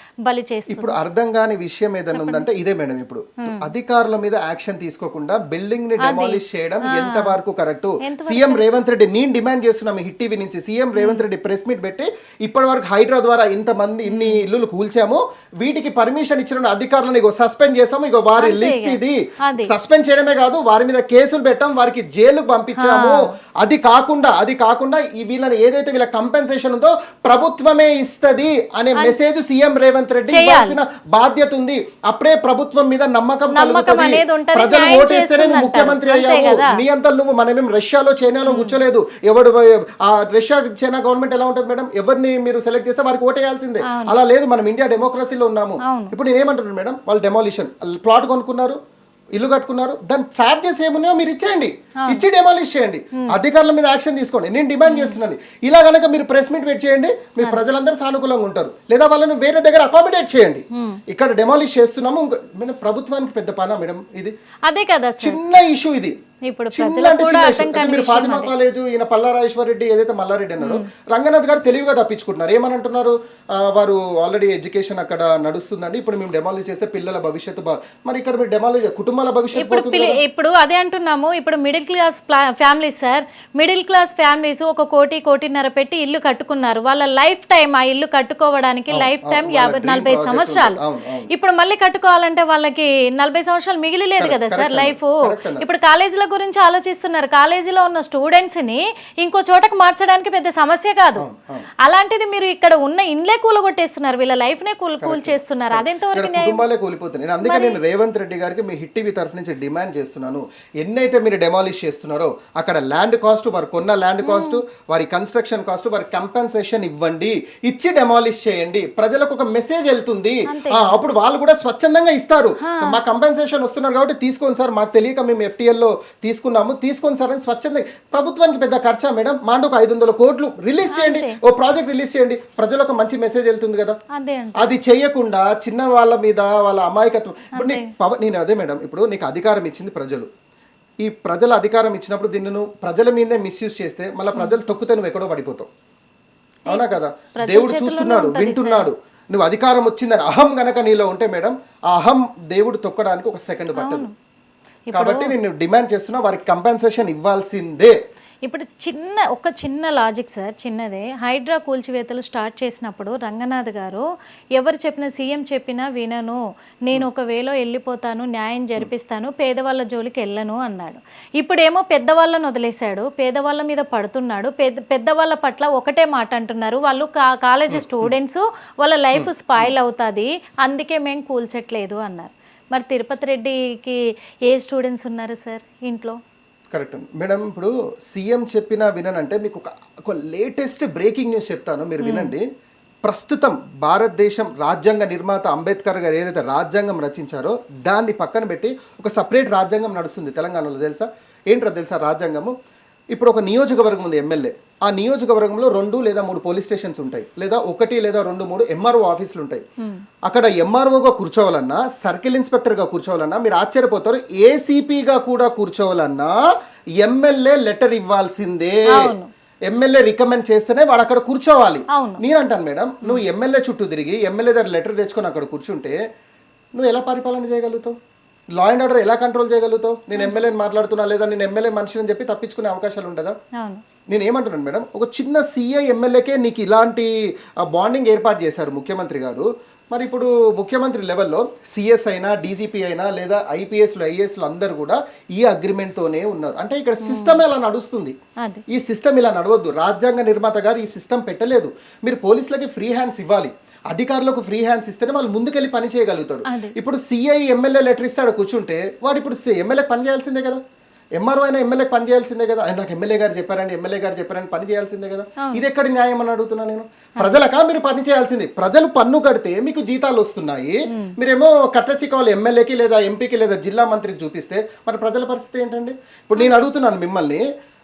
బలి చేస్తుంది? ఇప్పుడు అర్థం కాని విషయం ఏదైనా ఉందంటే ఇదే మేడం. ఇప్పుడు అధికారుల మీద యాక్షన్ తీసుకోకుండా బిల్డింగ్ ని డెమాలిష్ చేయడం ఎంత వరకు కరెక్ట్? సీఎం రేవంత్ రెడ్డి, నేను డిమాండ్ చేస్తున్నాం హిట్ టీవీ నుంచి, CM Revanth Reddy press meet పెట్టి ఇప్పటి వరకు హైడ్రా ద్వారా ఇన్ని ఇల్లులు కూల్చాము, వీటికి పర్మిషన్ ఇచ్చిన అధికారులను ఇగో సస్పెండ్ చేసాము, ఇగో వారి లిస్ట్ ఇది. సస్పెండ్ చేయడమే కాదు, వారి మీద కేసులు పెట్టాం, వారికి జైలుకు పంపించాము. అది కాకుండా వీళ్ళని ఏదైతే వీళ్ళ కంపెన్సేషన్ ఉందో ప్రభుత్వమే ఇస్తది అనే మెసేజ్ సీఎం రేవంత్ రెడ్డి ఇవ్వాల్సిన బాధ్యత ఉంది. అప్పుడే ప్రభుత్వం మీద నమ్మకం కలుగుతుంది. ప్రజలు ఓటేస్తేనే ముఖ్యమంత్రి అయ్యారు. కదా. నీ అంతా నువ్వు మనమేం రష్యాలో చైనాలో కూర్చోలేదు. ఎవడు ఆ రష్యా చైనా గవర్నమెంట్ ఎలా ఉంటుంది మేడం, ఎవరిని మీరు సెలెక్ట్ చేస్తే వారికి ఓటేయాల్సిందే. అలా లేదు, మనం ఇండియా డెమోక్రసీలో ఉన్నాము. ఇప్పుడు నేనేమంటున్నాను మేడం, వాళ్ళు డెమాలిషన్ ప్లాట్ కొనుక్కున్నారు, ఇల్లు కట్టుకున్నారు, దాని ఛార్జెస్ ఏమున్నాయో మీరు ఇచ్చేయండి, ఇచ్చి డెమాలిష్ చేయండి, అధికారుల మీద యాక్షన్ తీసుకోండి. నేను డిమాండ్ చేస్తున్నాను, ఇలా కనుక మీరు ప్రెస్ మీట్ పెట్టి చేయండి, మీ ప్రజలందరూ సానుకూలంగా ఉంటారు. లేదా వాళ్ళని వేరే దగ్గర అకామిడేట్ చేయండి. ఇక్కడ డెమాలిష్ చేస్తున్నాము, మేడం ప్రభుత్వానికి పెద్ద పనా మేడం ఇది? అదే కదా చిన్న ఇష్యూ ఇది. ఇప్పుడు మీరు ఫాతిమా కాలేజ్, ఈయన పల్లారాజేశ్వర రెడ్డి ఏదైతే మల్లారెడ్డి అన్నారో, రంగనాథ్ గారు తెలివిగా తప్పించుకుంటున్నారు. ఏమని అంటున్నారు, వారు ఆల్రెడీ ఎడ్యుకేషన్ అక్కడ నడుస్తుందండి, ఇప్పుడు మేము డెమాలిష్ చేస్తే పిల్లల భవిష్యత్తు మరి ఇక్కడ మీరు డెమాలిష్ కుటుంబాల భవిష్యత్తు. ఇప్పుడు అదే అంటున్నాము, ఇప్పుడు middle class families sir, middle class families 1 కోటి కోటిన్నర పెట్టి ఇల్లు కట్టుకున్నారు. వాళ్ళ లైఫ్ టైం ఆ ఇల్లు కట్టుకోవడానికి లైఫ్ టైం 50-40 సంవత్సరాలు. ఇప్పుడు మళ్ళీ కట్టుకోవాలంటే వాళ్ళకి 40 సంవత్సరాలు మిగిలి లేదు కదా సార్ లైఫ్. ఇప్పుడు కాలేజీల గురించి ఆలోచిస్తున్నారు. కాలేజీలో ఉన్న స్టూడెంట్స్ ని ఇంకో చోటకు మార్చడానికి పెద్ద సమస్య కాదు. అలాంటిది మీరు ఇక్కడ ఉన్న ఇండ్లే కూలగొట్టేస్తున్నారు, వీళ్ళ లైఫ్ నే కూల్ చేస్తున్నారు. అదెంతవరకు కుటుంబాలే కూలిపోతుంది. అందుకే నేను రేవంత్ రెడ్డి గారికి మీ హిట్ టీవీ తరఫు నుంచి డిమాండ్ చేస్తున్నాను, ఎన్నైతే మీరు డెమాలిష్ చేస్తున్నారో అక్కడ ల్యాండ్ కాస్ట్, వారు కొన్న ల్యాండ్ కాస్ట్, వారి కన్స్ట్రక్షన్ కాస్ట్, వారి కంపెన్సేషన్ ఇవ్వండి, ఇచ్చి డెమాలిష్ చేయండి. ప్రజలకు ఒక మెసేజ్ వెళ్తుంది, అప్పుడు వాళ్ళు కూడా స్వచ్ఛందంగా ఇస్తారు. మా కంపెన్సేషన్ వస్తున్నారు కాబట్టి తీసుకోండి సార్, మాకు తెలియక మేము FTL లో తీసుకున్నాము, తీసుకొని సార్ అని స్వచ్ఛంద. ప్రభుత్వానికి పెద్ద ఖర్చా మేడం, మాండోకు 500 కోట్లు రిలీజ్ చేయండి, ఓ ప్రాజెక్ట్ రిలీజ్ చేయండి, ప్రజలకు మంచి మెసేజ్ వెళ్తుంది కదా. అది చేయకుండా చిన్న వాళ్ళ మీద వాళ్ళ అమాయకత్వం. ఇప్పుడు నేను అదే మేడం, ఇప్పుడు నీకు అధికారం ఇచ్చింది ప్రజలు, ఈ ప్రజల అధికారం ఇచ్చినప్పుడు దీన్ని నువ్వు ప్రజల మీదే మిస్యూజ్ చేస్తే మళ్ళీ ప్రజలు తొక్కితే నువ్వు ఎక్కడో పడిపోతావు. అవునా కదా? దేవుడు చూస్తున్నాడు, వింటున్నాడు. నువ్వు అధికారం వచ్చిందని అహం గనక నీలో ఉంటే మేడం, ఆ అహం దేవుడు తొక్కడానికి 1 సెకండ్ పట్టదు. కాబట్టి నేను డిమాండ్ చేస్తున్నా, వారికి కంపెన్సేషన్ ఇవ్వాల్సిందే. ఇప్పుడు ఒక చిన్న లాజిక్ సార్, చిన్నదే. హైడ్రా కూల్చివేతలు స్టార్ట్ చేసినప్పుడు రంగనాథ్ గారు ఎవరు చెప్పినా, సీఎం చెప్పినా వినను, నేను ఒకవేళ వెళ్ళిపోతాను, న్యాయం జరిపిస్తాను, పేదవాళ్ళ జోలికి వెళ్ళను అన్నాడు. ఇప్పుడేమో పెద్దవాళ్ళని వదిలేశాడు, పేదవాళ్ళ మీద పడుతున్నాడు. పెద్దవాళ్ళ పట్ల ఒకటే మాట అంటున్నారు, వాళ్ళు కాలేజీ స్టూడెంట్స్, వాళ్ళ లైఫ్ స్పాయిల్ అవుతుంది, అందుకే మేము కూల్చట్లేదు అన్నారు. మరి తిరుపతి రెడ్డికి ఏ స్టూడెంట్స్ ఉన్నారు సార్ ఇంట్లో? Correct madam. ఇప్పుడు సీఎం చెప్పినా వినంటే మీకు ఒక లేటెస్ట్ బ్రేకింగ్ న్యూస్ చెప్తాను, మీరు వినండి. ప్రస్తుతం భారతదేశం రాజ్యాంగ నిర్మాత అంబేద్కర్ గారు ఏదైతే రాజ్యాంగం రచించారో దాన్ని పక్కన పెట్టి ఒక సపరేట్ రాజ్యాంగం నడుస్తుంది తెలంగాణలో. తెలుసా ఏంటో తెలుసా? రాజ్యాంగము ఇప్పుడు ఒక నియోజకవర్గం ఉంది, ఎమ్మెల్యే. ఆ నియోజకవర్గంలో 2 లేదా 3 పోలీస్ స్టేషన్స్ ఉంటాయి, లేదా 1 లేదా 2, 3 MRO ఆఫీసులు ఉంటాయి. అక్కడ MROగా కూర్చోవాలన్నా, సర్కిల్ ఇన్స్పెక్టర్గా కూర్చోవాలన్నా మీరు ఆశ్చర్యపోతారు, ACPగా కూడా కూర్చోవాలన్నా ఎమ్మెల్యే లెటర్ ఇవ్వాల్సిందే. ఎమ్మెల్యే రికమెండ్ చేస్తేనే వాడు అక్కడ కూర్చోవాలి. నేనంటాను మేడం, నువ్వు ఎమ్మెల్యే చుట్టూ తిరిగి ఎమ్మెల్యే దగ్గర లెటర్ తెచ్చుకొని అక్కడ కూర్చుంటే నువ్వు ఎలా పరిపాలన చేయగలుగుతావు? లా అండ్ ఆర్డర్ ఎలా కంట్రోల్ చేయగలుగుతావు? నేను ఎమ్మెల్యేని మాట్లాడుతున్నా, లేదా నేను ఎమ్మెల్యే మనిషిని చెప్పి తప్పించుకునే అవకాశాలు ఉంటుందా? నేను ఏమంటున్నాను మేడం, ఒక చిన్న CI ఎమ్మెల్యేకే నీకు ఇలాంటి బాండింగ్ ఏర్పాటు చేశారు ముఖ్యమంత్రి గారు. మరి ఇప్పుడు ముఖ్యమంత్రి లెవెల్లో CS అయినా, DGP అయినా, లేదా IPSలు IASలు అందరూ కూడా ఈ అగ్రిమెంట్తోనే ఉన్నారు. అంటే ఇక్కడ సిస్టమ్ ఎలా నడుస్తుంది? ఈ సిస్టమ్ ఇలా నడవద్దు. రాజ్యాంగ నిర్మాత గారు ఈ సిస్టమ్ పెట్టలేదు. మీరు పోలీసులకి ఫ్రీ హ్యాండ్స్ ఇవ్వాలి, అధికారులకు ఫ్రీ హ్యాండ్స్ ఇస్తేనే వాళ్ళు ముందుకెళ్ళి పని చేయగలుగుతారు. ఇప్పుడు CI ఎమ్మెల్యే లెటర్ ఇస్తాడు కూర్చుంటే, వాడు ఇప్పుడు ఎమ్మెల్యే పని చేయాల్సిందే కదా. MRO అయినా ఎమ్మెల్యే పని చేయాల్సిందే కదా. ఆయన నాకు ఎమ్మెల్యే గారు చెప్పారని పని చేయాల్సిందే కదా. ఇది ఎక్కడి న్యాయం అని అడుగుతున్నా నేను. ప్రజలకా మీరు పని చేయాల్సింది? ప్రజలు పన్ను కడితే మీకు జీతాలు వస్తున్నాయి, మీరేమో కట్టసి కావాలి ఎమ్మెల్యేకి లేదా ఎంపీకి లేదా జిల్లా మంత్రికి చూపిస్తే మరి ప్రజల పరిస్థితి ఏంటండి? ఇప్పుడు నేను అడుగుతున్నాను మిమ్మల్ని,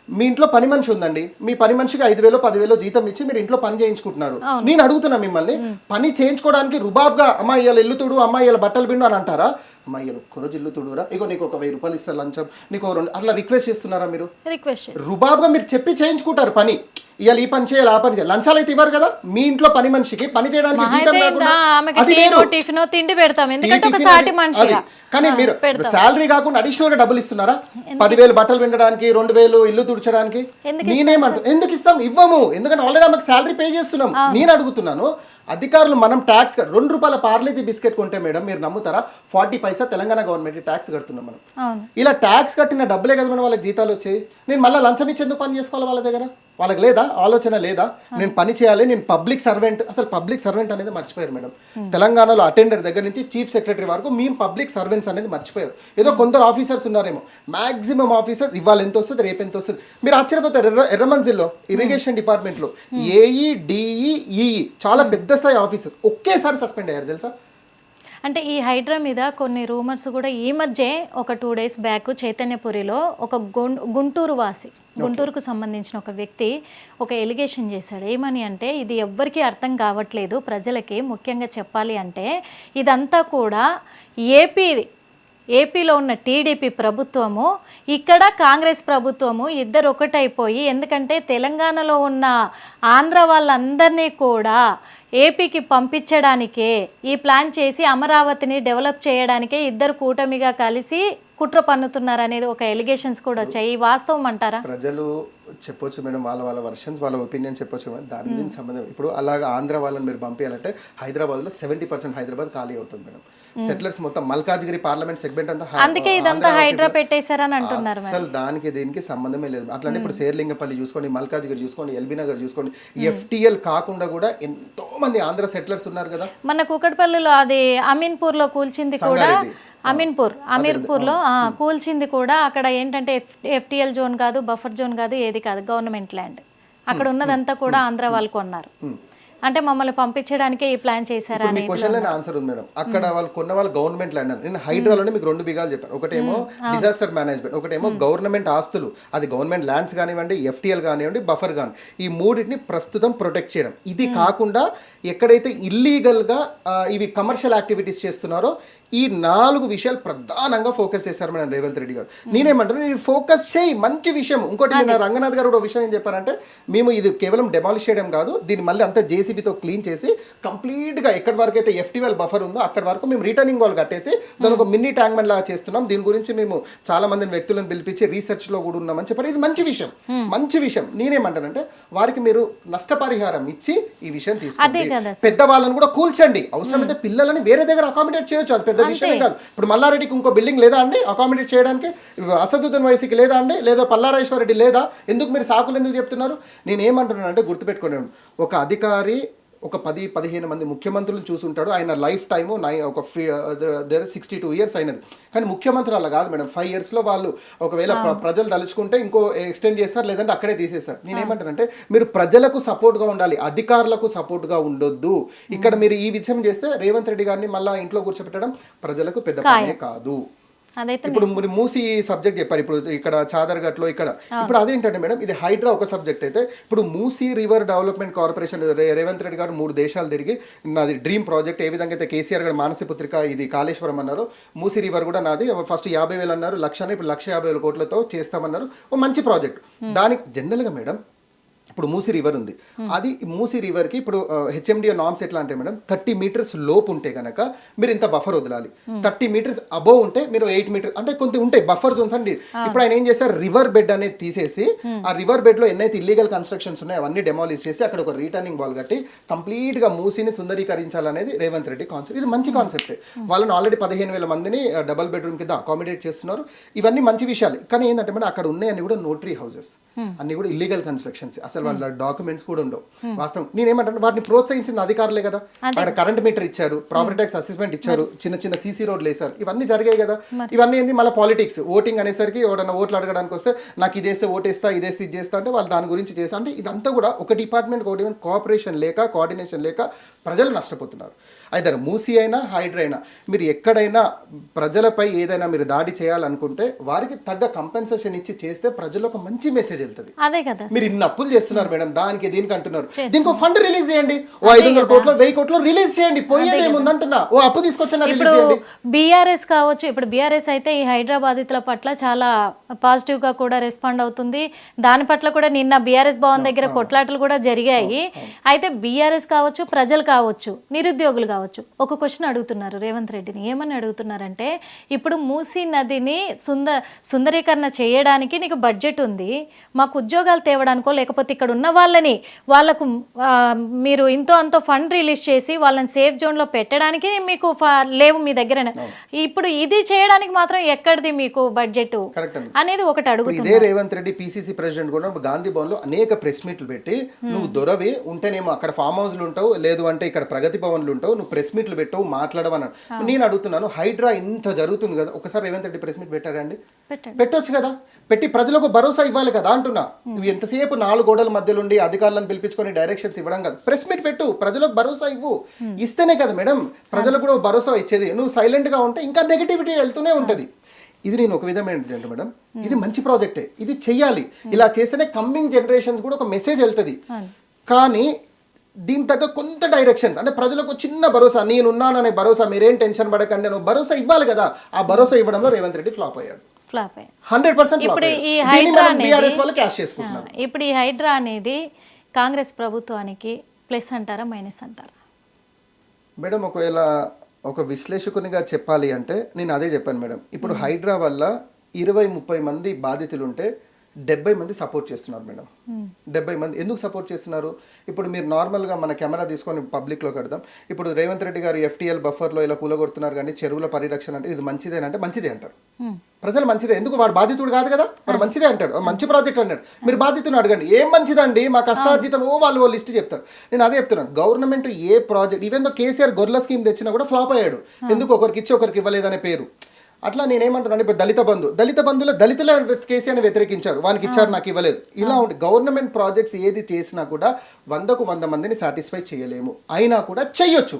మీ ఇంట్లో పని మనిషి ఉందండి, మీ పని మనిషికి 5,000 10,000 జీతం ఇచ్చి మీరు ఇంట్లో పని చేయించుకుంటున్నారు. నేను అడుగుతున్నా మిమ్మల్ని, పని చేయించుకోవడానికి రుబాబ్గా అమ్మాయి ఇవాళ ఇల్లు తుడు, అమ్మాయి ఇవాళ బట్టలు పిండు అని అంటారా? అమ్మాయి ఇవాళ ఒక్కరోజు ఇల్లు తుడురా, ఇగో నీకు ఒక 1000 రూపాయలు ఇస్తారు లంచం, నీకు 2 అట్లా రిక్వెస్ట్ చేస్తున్నారా? మీరు రుబాబ్గా మీరు చెప్పి చేయించుకుంటారు పని. ఇవాళ ఈ పని చేయాలి, ఆ పని చేయాలి, లంచాలు అయితే ఇవ్వరు కదా. మీ ఇంట్లో పని మనిషికి పని చేయడానికి జీతం లేకుండా కానీ మీరు శాలరీ కాకుండా అడిషనల్ గా డబ్బులు ఇస్తున్నారా? 10,000 బట్టలు పిండడానికి, 2,000 ఇల్లు తుడచడానికి. నేనేమంటూ ఎందుకు ఇస్తాం? ఇవ్వము, ఎందుకంటే ఆల్రెడీ ఆమెకు శాలరీ పే చేస్తున్నాం. నేను అడుగుతున్నాను, అధికారులు మనం ట్యాక్స్ ₹2 పార్లేజీ బిస్కెట్ కొంటే మేడం మీరు నమ్ముతారా 40 పైసా తెలంగాణ గవర్నమెంట్ ట్యాక్స్ కడుతున్నాం మనం. ఇలా ట్యాక్స్ కట్టిన డబ్బులే కదా మనం వాళ్ళకి జీతాలు వచ్చాయి. నేను మళ్ళీ లంచం ఇచ్చేందుకు పని చేసుకోవాలి వాళ్ళ దగ్గర? వాళ్ళకి లేదా ఆలోచన లేదా నేను పని చేయాలి, నేను పబ్లిక్ సర్వెంట్. అసలు పబ్లిక్ సర్వెంట్ అనేది మర్చిపోయారు మేడం. తెలంగాణలో అటెండర్ దగ్గర నుంచి చీఫ్ సెక్రటరీ వరకు మేము పబ్లిక్ సర్వెంట్స్ అనేది మర్చిపోయారు. ఏదో కొందరు ఆఫీసర్స్ ఉన్నారేమో, మాక్సిమం ఆఫీసర్స్ ఇవాళ ఎంత వస్తుంది రేపు ఎంత వస్తుంది. మీరు ఆశ్చర్యపోతారు, ఎర్రమంజిల్లో ఇరిగేషన్ డిపార్ట్మెంట్లో ఏఈ డిఈ ఈఈ చాలా పెద్ద స్థాయి ఆఫీసర్ ఒకేసారి సస్పెండ్ అయ్యారు తెలుసా. అంటే ఈ హైడ్రా మీద కొన్ని రూమర్స్ కూడా ఈ మధ్య ఒక 2 days బ్యాక్ చైతన్యపురిలో ఒక గుంటూరు వాసి, గుంటూరుకు సంబంధించిన ఒక వ్యక్తి ఒక ఎలిగేషన్ చేశాడు. ఏమని అంటే, ఇది ఎవ్వరికీ అర్థం కావట్లేదు ప్రజలకి, ముఖ్యంగా చెప్పాలి అంటే ఇదంతా కూడా ఏపీలో ఉన్న టీడీపీ ప్రభుత్వము, ఇక్కడ కాంగ్రెస్ ప్రభుత్వము ఇద్దరు ఒకటైపోయి, ఎందుకంటే తెలంగాణలో ఉన్న ఆంధ్ర వాళ్ళందరినీ కూడా ఏపీకి పంపించడానికే ఈ ప్లాన్ చేసి అమరావతిని డెవలప్ చేయడానికే ఇద్దరు కూటమిగా కలిసి కుట్ర పన్నుతున్నారు అనేది ఒక ఎలిగేషన్స్ కూడా వచ్చాయి. వాస్తవం అంటారా? ప్రజలు చెప్పొచ్చు మేడం, వాళ్ళ వర్షన్స్ వాళ్ళ ఒపీనియన్ చెప్పొచ్చు మేడం, దాని దీనికి సంబంధం. ఇప్పుడు అలాగా ఆంధ్ర వాళ్ళని మీరు పంపించాలంటే హైదరాబాద్లో 70% హైదరాబాద్ ఖాళీ అవుతుంది మేడం. సెటిలర్స్ మొత్తం మల్కాజ్గిరి పార్లమెంట్ సెగ్మెంట్ అంతా అందుకే ఇదంతా హైడ్రా పెట్టేశారని అంటున్నారు. అసలు దానికి దీనికి సంబంధమే లేదు. అట్లానే ఇప్పుడు శేర్లింగపల్లి చూసుకోండి, మల్కాజ్గిరి చూసుకోండి, ఎల్బీ నగర్ చూసుకోండి, ఎఫ్టీఎల్ కాకుండా కూడా ఎంతో మంది ఆంధ్ర సెటిలర్స్ ఉన్నారు కదా. మన కూకట్పల్లిలో అది అమీన్పూర్లో కూల్చింది కూడా, అమీర్పూర్లో కూల్చింది కూడా. అక్కడ ఏంటంటే ఎఫ్టీఎల్ జోన్ కాదు, బఫర్ జోన్ కాదు, ఏది కాదు, గవర్నమెంట్ ల్యాండ్. అక్కడ ఉన్నదంతా కూడా ఆంధ్ర వాళ్ళు కొన్నారు. అంటే మమ్మల్ని పంపించడానికే ఈ ప్లాన్ చేశారా అని క్వశ్చన్ ఆన్సర్ ఉంది మేడం. అక్కడ వాళ్ళు కొన్న వాళ్ళు గవర్నమెంట్ ల్యాండ్ అని. నేను హైడ్రాలోనే మీకు 2 బిగాలు చెప్పాను. ఒకటేమో డిజాస్టర్ మేనేజ్మెంట్, ఒకటేమో గవర్నమెంట్ ఆస్తులు, అది గవర్నమెంట్ ల్యాండ్స్ కానివ్వండి, ఎఫ్టీఎల్ కానివ్వండి, బఫర్ కానీ, ఈ మూడింటిని ప్రస్తుతం ప్రొటెక్ట్ చేయడం. ఇది కాకుండా ఎక్కడైతే ఇల్లీగల్ గా ఇవి కమర్షియల్ యాక్టివిటీస్ చేస్తున్నారో ఈ 4 విషయాలు ప్రధానంగా ఫోకస్ చేశారు మేడం రేవంత్ రెడ్డి గారు. నేనేమంటాను, నేను ఫోకస్ చేయి, మంచి విషయం. ఇంకోటి నేను రంగనాథ్ గారు కూడా విషయం ఏం చెప్పారంటే, మేము ఇది కేవలం డెమాలిష్ చేయడం కాదు, దీన్ని మళ్ళీ అంతా జేసీబీతో క్లీన్ చేసి కంప్లీట్గా ఎక్కడి వరకు అయితే ఎఫ్టీఎల్ బఫర్ ఉందో అక్కడి వరకు మేము రిటర్నింగ్ వాల్ కట్టేసి దాని ఒక మినీ ట్యాంక్మెంట్ లాగా చేస్తున్నాం. దీని గురించి మేము చాలా మందిని వ్యక్తులను పిలిపించి రీసెర్చ్లో కూడా ఉన్నామని చెప్పారు. ఇది మంచి విషయం, మంచి విషయం. నేనేమంటానంటే, వారికి మీరు నష్టపరిహారం ఇచ్చి ఈ విషయం తీసుకోండి. పెద్దవాళ్ళని కూడా కూల్చండి, అవసరమైతే పిల్లలని వేరే దగ్గర అకామిడేట్ చేయొచ్చు, అది పెద్ద విషయమే కాదు. ఇప్పుడు మల్లారెడ్డికి ఇంకో బిల్డింగ్ లేదా అండి అకామిడేట్ చేయడానికి? అసదుద్దీన్ వైసీకి లేదా అండి? లేదా పల్లారాజేశ్వర రెడ్డి లేదా? ఎందుకు మీరు సాకులు ఎందుకు చెప్తున్నారు? నేను ఏమంటున్నాను అంటే, గుర్తుపెట్టుకోండి, ఒక అధికారి ఒక 10-15 మంది ముఖ్యమంత్రులు చూసుంటాడు. ఆయన లైఫ్ టైము ఒక 62 years అయినది. కానీ ముఖ్యమంత్రి అలా కాదు మేడం. 5 yearsలో వాళ్ళు ఒకవేళ ప్రజలు తలుచుకుంటే ఇంకో ఎక్స్టెండ్ చేస్తారు, లేదంటే అక్కడే తీసేస్తారు. నేనేమంటానంటే, మీరు ప్రజలకు సపోర్ట్గా ఉండాలి, అధికారులకు సపోర్ట్గా ఉండొద్దు. ఇక్కడ మీరు ఈ విషయం చేస్తే రేవంత్ రెడ్డి గారిని మళ్ళీ ఇంట్లో కూర్చోపెట్టడం ప్రజలకు పెద్ద పనే కాదు. ఇప్పుడు మీరు మూసీ సబ్జెక్ట్ చెప్పారు, ఇప్పుడు ఇక్కడ చాదర్ఘట్లో ఇక్కడ. ఇప్పుడు అదేంటంటే మేడం, ఇది హైడ్రా ఒక సబ్జెక్ట్ అయితే, ఇప్పుడు Musi river development corporation Revanth Reddy గారు 3 దేశాలు తిరిగి నాది డ్రీమ్ ప్రాజెక్ట్, ఏ విధంగా అయితే కేసీఆర్ గారు మానసపుత్రిక ఇది కాళేశ్వరం అన్నారు, మూసీ రివర్ కూడా నాది. ఫస్ట్ 50,000 అన్నారు, 1,00,000, ఇప్పుడు 1,50,000 కోట్లతో చేస్తామన్నారు. ఓ మంచి ప్రాజెక్ట్. దానికి జనరల్గా మేడం ఇప్పుడు మూసీ రివర్ ఉంది, అది మూసీ రివర్కి ఇప్పుడు హెచ్ఎండిఏ నామ్స్ ఎట్లా అంటే మేడం, 30 meters లోపు ఉంటే కనుక మీరు ఇంత బఫర్ వదలాలి, 30 meters అబోవ్ ఉంటే మీరు 8 meters, అంటే కొంత ఉంటాయి బఫర్ జోన్స్ అండి. ఇప్పుడు ఆయన ఏం చేస్తారు, రివర్ బెడ్ అనేది తీసేసి ఆ రివర్ బెడ్ లో ఎన్నైతే ఇల్లీగల్ కన్స్ట్రక్షన్స్ ఉన్నాయో అవన్నీ డెమాలిష్ చేసి అక్కడ ఒక రిటర్నింగ్ వాల్ కట్టి కంప్లీట్ గా మూసీని సుందరీకరించాలనేది రేవంత్ రెడ్డి కాన్సెప్ట్. ఇది మంచి కాన్సెప్టే. వాళ్ళని ఆల్రెడీ 15,000 మందిని డబల్ బెడ్రూమ్ కింద అకామిడేట్ చేస్తున్నారు. ఇవన్నీ మంచి విషయాలు. కానీ ఏంటంటే మేడం, అక్కడ ఉన్నాయన్నీ కూడా నోటరీ హౌసెస్, అన్ని కూడా ఇల్లీగల్ కన్స్ట్రక్షన్స్, అసలు వాళ్ళ డాక్యుమెంట్స్ కూడా ఉండవు. వాస్తవం నేనేమంటాను, వాటిని ప్రోత్సహించింది అధికారులే కదా. అక్కడ కరెంట్ మీటర్ ఇచ్చారు, ప్రాపర్టీ ట్యాక్స్ అసెస్మెంట్ ఇచ్చారు, చిన్న చిన్న సీసీ రోడ్లు వేశారు, ఇవన్నీ జరిగాయి కదా. ఇవన్నీ ఏంది మళ్ళీ పాలిటిక్స్, ఓటింగ్ అనేసరికి ఎవడన్నా ఓట్లు అడగడానికి వస్తే నాకు ఇదేస్తే ఓటేస్తా, ఇదేస్తే ఇది చేస్తా అంటే వాళ్ళు దాని గురించి చేస్తా అంటే, ఇదంతా కూడా ఒక డిపార్ట్మెంట్ కోఆపరేషన్ లేక, కోఆర్డినేషన్ లేక ప్రజలు నష్టపోతున్నారు. అయితే మూసీ అయినా హైడ్రా అయినా మీరు ఎక్కడైనా ప్రజలపై ఏదైనా మీరు దాడి చేయాలనుకుంటే వారికి తగ్గ కంపెన్సేషన్ ఇచ్చి చేస్తే ప్రజలు ఒక మంచి మెసేజ్ వెళ్తుంది. అదే కదా, మీరు ఇన్ని అప్పులు చేస్తున్నారు మేడం, దానికి దీనికి అంటున్నారు, దీనికి ఫండ్ రిలీజ్ చేయండి, ఓ 500 కోట్లు 1000 కోట్లు రిలీజ్ చేయండి, పోయేది ఏముందంటున్నా, ఓ అప్పు తీసుకొచ్చిన రిలీజ్ చేయండి. బీఆర్ఎస్ కావచ్చు, ఇప్పుడు బీఆర్ఎస్ అయితే ఈ హైదరాబాదితుల పట్ల చాలా పాజిటివ్ గా కూడా రెస్పాండ్ అవుతుంది. దాని పట్ల కూడా నిన్న బీఆర్ఎస్ భవన్ దగ్గర కొట్లాటలు కూడా జరిగాయి. అయితే బీఆర్ఎస్ కావచ్చు, ప్రజలు కావచ్చు, నిరుద్యోగులు కావచ్చు, కావచ్చు, ఒక క్వశ్చన్ అడుగుతున్నారు రేవంత్ రెడ్డిని. ఏమని అడుగుతున్నారంటే, ఇప్పుడు మూసీ నదిని సుందరీకరణ చేయడానికి నీకు బడ్జెట్ ఉంది, మాకు ఉద్యోగాలు తేవడానికో లేకపోతే ఇక్కడ ఉన్న వాళ్ళకు మీరు ఇంతో అంతో ఫండ్ రిలీజ్ చేసి వాళ్ళని సేఫ్ జోన్లో పెట్టడానికి మీకు లేవు మీ దగ్గర. ఇప్పుడు ఇది చేయడానికి మాత్రం ఎక్కడిది మీకు బడ్జెట్ అనేది ఒకటి అడుగుతుంది. ఇదే రేవంత్ రెడ్డి పిసిసి ప్రెసిడెంట్ కూడా గాంధీ భవన్ లో అనేక ప్రెస్ మీట్లు పెట్టి, నువ్వు దొరవి ఉంటేనేమో అక్కడ ఫామ్ హౌస్లు ఉంటావు, లేదు అంటే ఇక్కడ ప్రగతి భవన్లు ఉంటావు, నువ్వు ప్రెస్ మీట్లు పెట్టవు, మాట్లాడవని. నేను అడుగుతున్నాను, హైడ్రా ఇంత జరుగుతుంది కదా, ఒకసారి రేవంత్ రెడ్డి ప్రెస్ మీట్ పెట్టాడండి? పెట్టొచ్చు కదా, పెట్టి ప్రజలకు భరోసా ఇవ్వాలి కదా అంటున్నా. నువ్వు ఎంతసేపు 4 గోడల మధ్యలో ఉండి అధికారులను పిలిపించుకొని డైరెక్షన్స్ ఇవ్వడం కదా, ప్రెస్ మీట్ పెట్టు, ప్రజలకు భరోసా ఇవ్వు. ఇస్తేనే కదా మేడం ప్రజలకు కూడా భరోసా ఇచ్చేది. నువ్వు సైలెంట్ గా ఉంటే ఇంకా నెగిటివిటీ వెళ్తూనే ఉంటది. ఇది నేను ఒక విధమైన ఏంటంటే మేడం, ఇది మంచి ప్రాజెక్టే, ఇది చెయ్యాలి. ఇలా చేస్తేనే కమ్మింగ్ జనరేషన్స్ కూడా ఒక మెసేజ్ వెళ్తుంది. కానీ దీని తగ్గ కొంత డైరెక్షన్స్ అంటే ప్రజలకు చిన్న భరోసా, నేనున్నాననే భరోసా, మీరేం టెన్షన్ పడకండి అని భరోసా ఇవ్వాలి కదా. ఆ భరోసా ఇవ్వడంలో రేవంత్ రెడ్డి ఫ్లాప్ అయ్యాడు. 100%. ఇప్పుడు ఈ హైడ్రా అనేది కాంగ్రెస్ ప్రభుత్వానికి ప్లస్ అంటారా మైనస్ అంటారా? మేడం ఒకవేళ ఒక విశ్లేషకునిగా చెప్పాలి అంటే నేను అదే చెప్పాను మేడం. ఇప్పుడు హైడ్రా వల్ల 20-30 మంది బాధితులు ఉంటే 70 మంది సపోర్ట్ చేస్తున్నారు మేడం. 70 మంది ఎందుకు సపోర్ట్ చేస్తున్నారు? ఇప్పుడు మీరు నార్మల్గా మన కెమెరా తీసుకొని పబ్లిక్లో కడదాం. ఇప్పుడు రేవంత్ రెడ్డి గారు FTL బఫర్లో ఇలా కూలగొడుతున్నారు కానీ చెరువుల పరిరక్షణ అంటే ఇది మంచిదేనంటే మంచిదే అంటారు ప్రజలు. మంచిదే ఎందుకు? వాడు బాధితుడు కాదు కదా, వాడు మంచిదే అంటాడు, మంచి ప్రాజెక్ట్ అన్నాడు. మీరు బాధితుని అడగండి ఏం మంచిదండి, మా కష్టార్జితం వాళ్ళు లిస్ట్ చెప్తారు. నేను అదే చెప్తున్నాను, గవర్నమెంట్ ఏ ప్రాజెక్ట్, ఈవెన్ దో కేసీఆర్ గొర్రెల స్కీమ్ తెచ్చినా కూడా ఫ్లాప్ అయ్యాడు. ఎందుకు? ఒకరికి ఇచ్చి ఒకరికి ఇవ్వలేదనే పేరు. అట్లా నేనేమంటున్నాను, ఇప్పుడు దళిత బంధువుల దళితుల కేసీఆర్ని వ్యతిరేకించారు, వానికి ఇచ్చారు, నాకు ఇవ్వలేదు. ఇలా ఉండి గవర్నమెంట్ ప్రాజెక్ట్స్ ఏది చేసినా కూడా 100కు 100 మందిని సాటిస్ఫై చేయలేము. అయినా కూడా చెయ్యొచ్చు,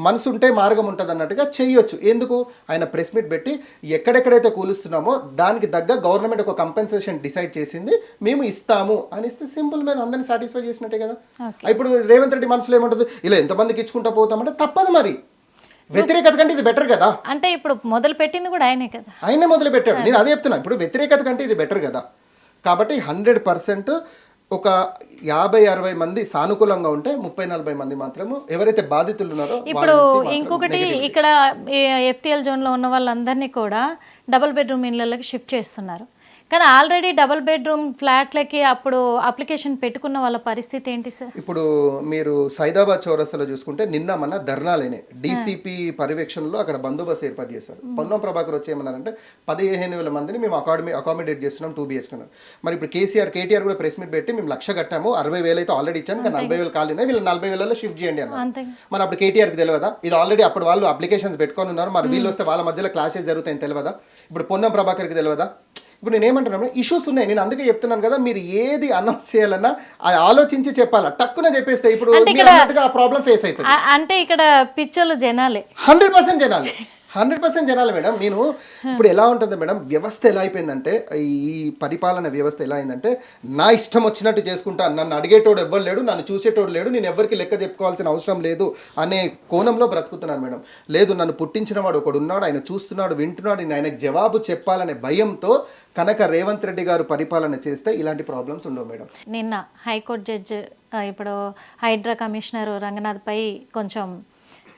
మనసు ఉంటే మార్గం ఉంటుంది అన్నట్టుగా చెయ్యొచ్చు. ఎందుకు? ఆయన ప్రెస్ మీట్ పెట్టి ఎక్కడెక్కడైతే కూలుస్తున్నామో దానికి తగ్గ గవర్నమెంట్ ఒక కంపెన్సేషన్ డిసైడ్ చేసింది, మేము ఇస్తాము అని ఇస్తే సింపుల్, మేము అందరినీ సాటిస్ఫై చేసినట్టే కదా. ఇప్పుడు రేవంత్ రెడ్డి మనసులో ఏముంటుంది, ఇలా ఎంతమందికి ఇచ్చుకుంటా పోతామంటే తప్పదు మరి. వ్యతిరేకత కంటే ఇది బెటర్ కదా. అంటే ఇప్పుడు మొదలు పెట్టింది కూడా ఆయనే కదా, ఆయనే మొదలు పెట్టాడు. నేను అదే చెప్తున్నా, ఇప్పుడు వ్యతిరేకత కంటే ఇది బెటర్ కదా. కాబట్టి 100% ఒక 50-60 మంది సానుకూలంగా ఉంటే 30-40 మంది మాత్రము ఎవరైతే బాధితులు ఉన్నారో. ఇప్పుడు ఇంకొకటి, ఇక్కడ FTL జోన్లో ఉన్న వాళ్ళందరినీ కూడా డబుల్ బెడ్రూమ్ ఇళ్ళకి షిఫ్ట్ చేస్తున్నారు. కానీ ఆల్రెడీ డబుల్ బెడ్రూమ్ ఫ్లాట్లకి అప్పుడు అప్లికేషన్ పెట్టుకున్న వాళ్ళ పరిస్థితి ఏంటి సార్? ఇప్పుడు మీరు సైదాబాద్ చౌరస్తాలో చూసుకుంటే నిన్న మన ధర్నాలేనే DCP పర్యవేక్షణలో అక్కడ బందోబస్తు ఏర్పాటు చేశారు. పొన్నం ప్రభాకర్ వచ్చి ఏమన్నారంటే 15,000 మందిని మేము అకామిడేట్ చేస్తున్నాం 2 BHK. మరి ఇప్పుడు KTR కూడా ప్రెస్ మీట్ పెట్టి మేము 1,00,000 కట్టాము, 60,000 అయితే ఆల్రెడీ ఇచ్చాను, ఇంకా 40,000 ఖాళీ ఉన్నాయి, వీళ్ళు 40,000 షిఫ్ట్ చేయండి అన్నారు. మరి అప్పుడు KTRకి తెలియదా? ఇది ఆల్రెడీ అప్పుడు వాళ్ళు అప్లికేషన్స్ పెట్టుకొని ఉన్నారు, మరి వీళ్ళు వస్తే వాళ్ళ మధ్యలో క్లాషెస్ జరుగుతాయని తెలియదా? ఇప్పుడు పొన్నం ప్రభాకర్కి తెలియదా? ఇప్పుడు నేను ఏమంటున్నాను, ఇష్యూస్ ఉన్నాయి. నేను అందుకే చెప్తున్నాను కదా, మీరు ఏది అనౌన్స్ చేయాలన్నా ఆలోచించి చెప్పాలా, టక్కున చెప్పేస్తే ఇప్పుడు ఆ ప్రాబ్లం ఫేస్ అవుతుంది. అంటే ఇక్కడ పిచ్చోళ్ళు జనాలే, 100% జనాలే, 100% జనాలు మేడం. నేను ఇప్పుడు ఎలా ఉంటుంది మేడం, వ్యవస్థ ఎలా అయిపోయిందంటే, ఈ పరిపాలన వ్యవస్థ ఎలా అయిందంటే, నా ఇష్టం వచ్చినట్టు చేసుకుంటా, నన్ను అడిగేటోడు ఎవ్వరు లేడు, నన్ను చూసేటోడు లేడు, నేను ఎవరికి లెక్క చెప్పుకోవాల్సిన అవసరం లేదు అనే కోణంలో బ్రతుకుతున్నాను మేడం. లేదు, నన్ను పుట్టించిన వాడు ఒకడు ఉన్నాడు, ఆయన చూస్తున్నాడు, వింటున్నాడు, నేను ఆయనకు జవాబు చెప్పాలనే భయంతో కనుక రేవంత్ రెడ్డి గారు పరిపాలన చేస్తే ఇలాంటి ప్రాబ్లమ్స్ ఉండవు మేడం. నిన్న హైకోర్టు జడ్జి ఇప్పుడు హైడ్రా కమిషనర్ రంగనాథ్ పై కొంచెం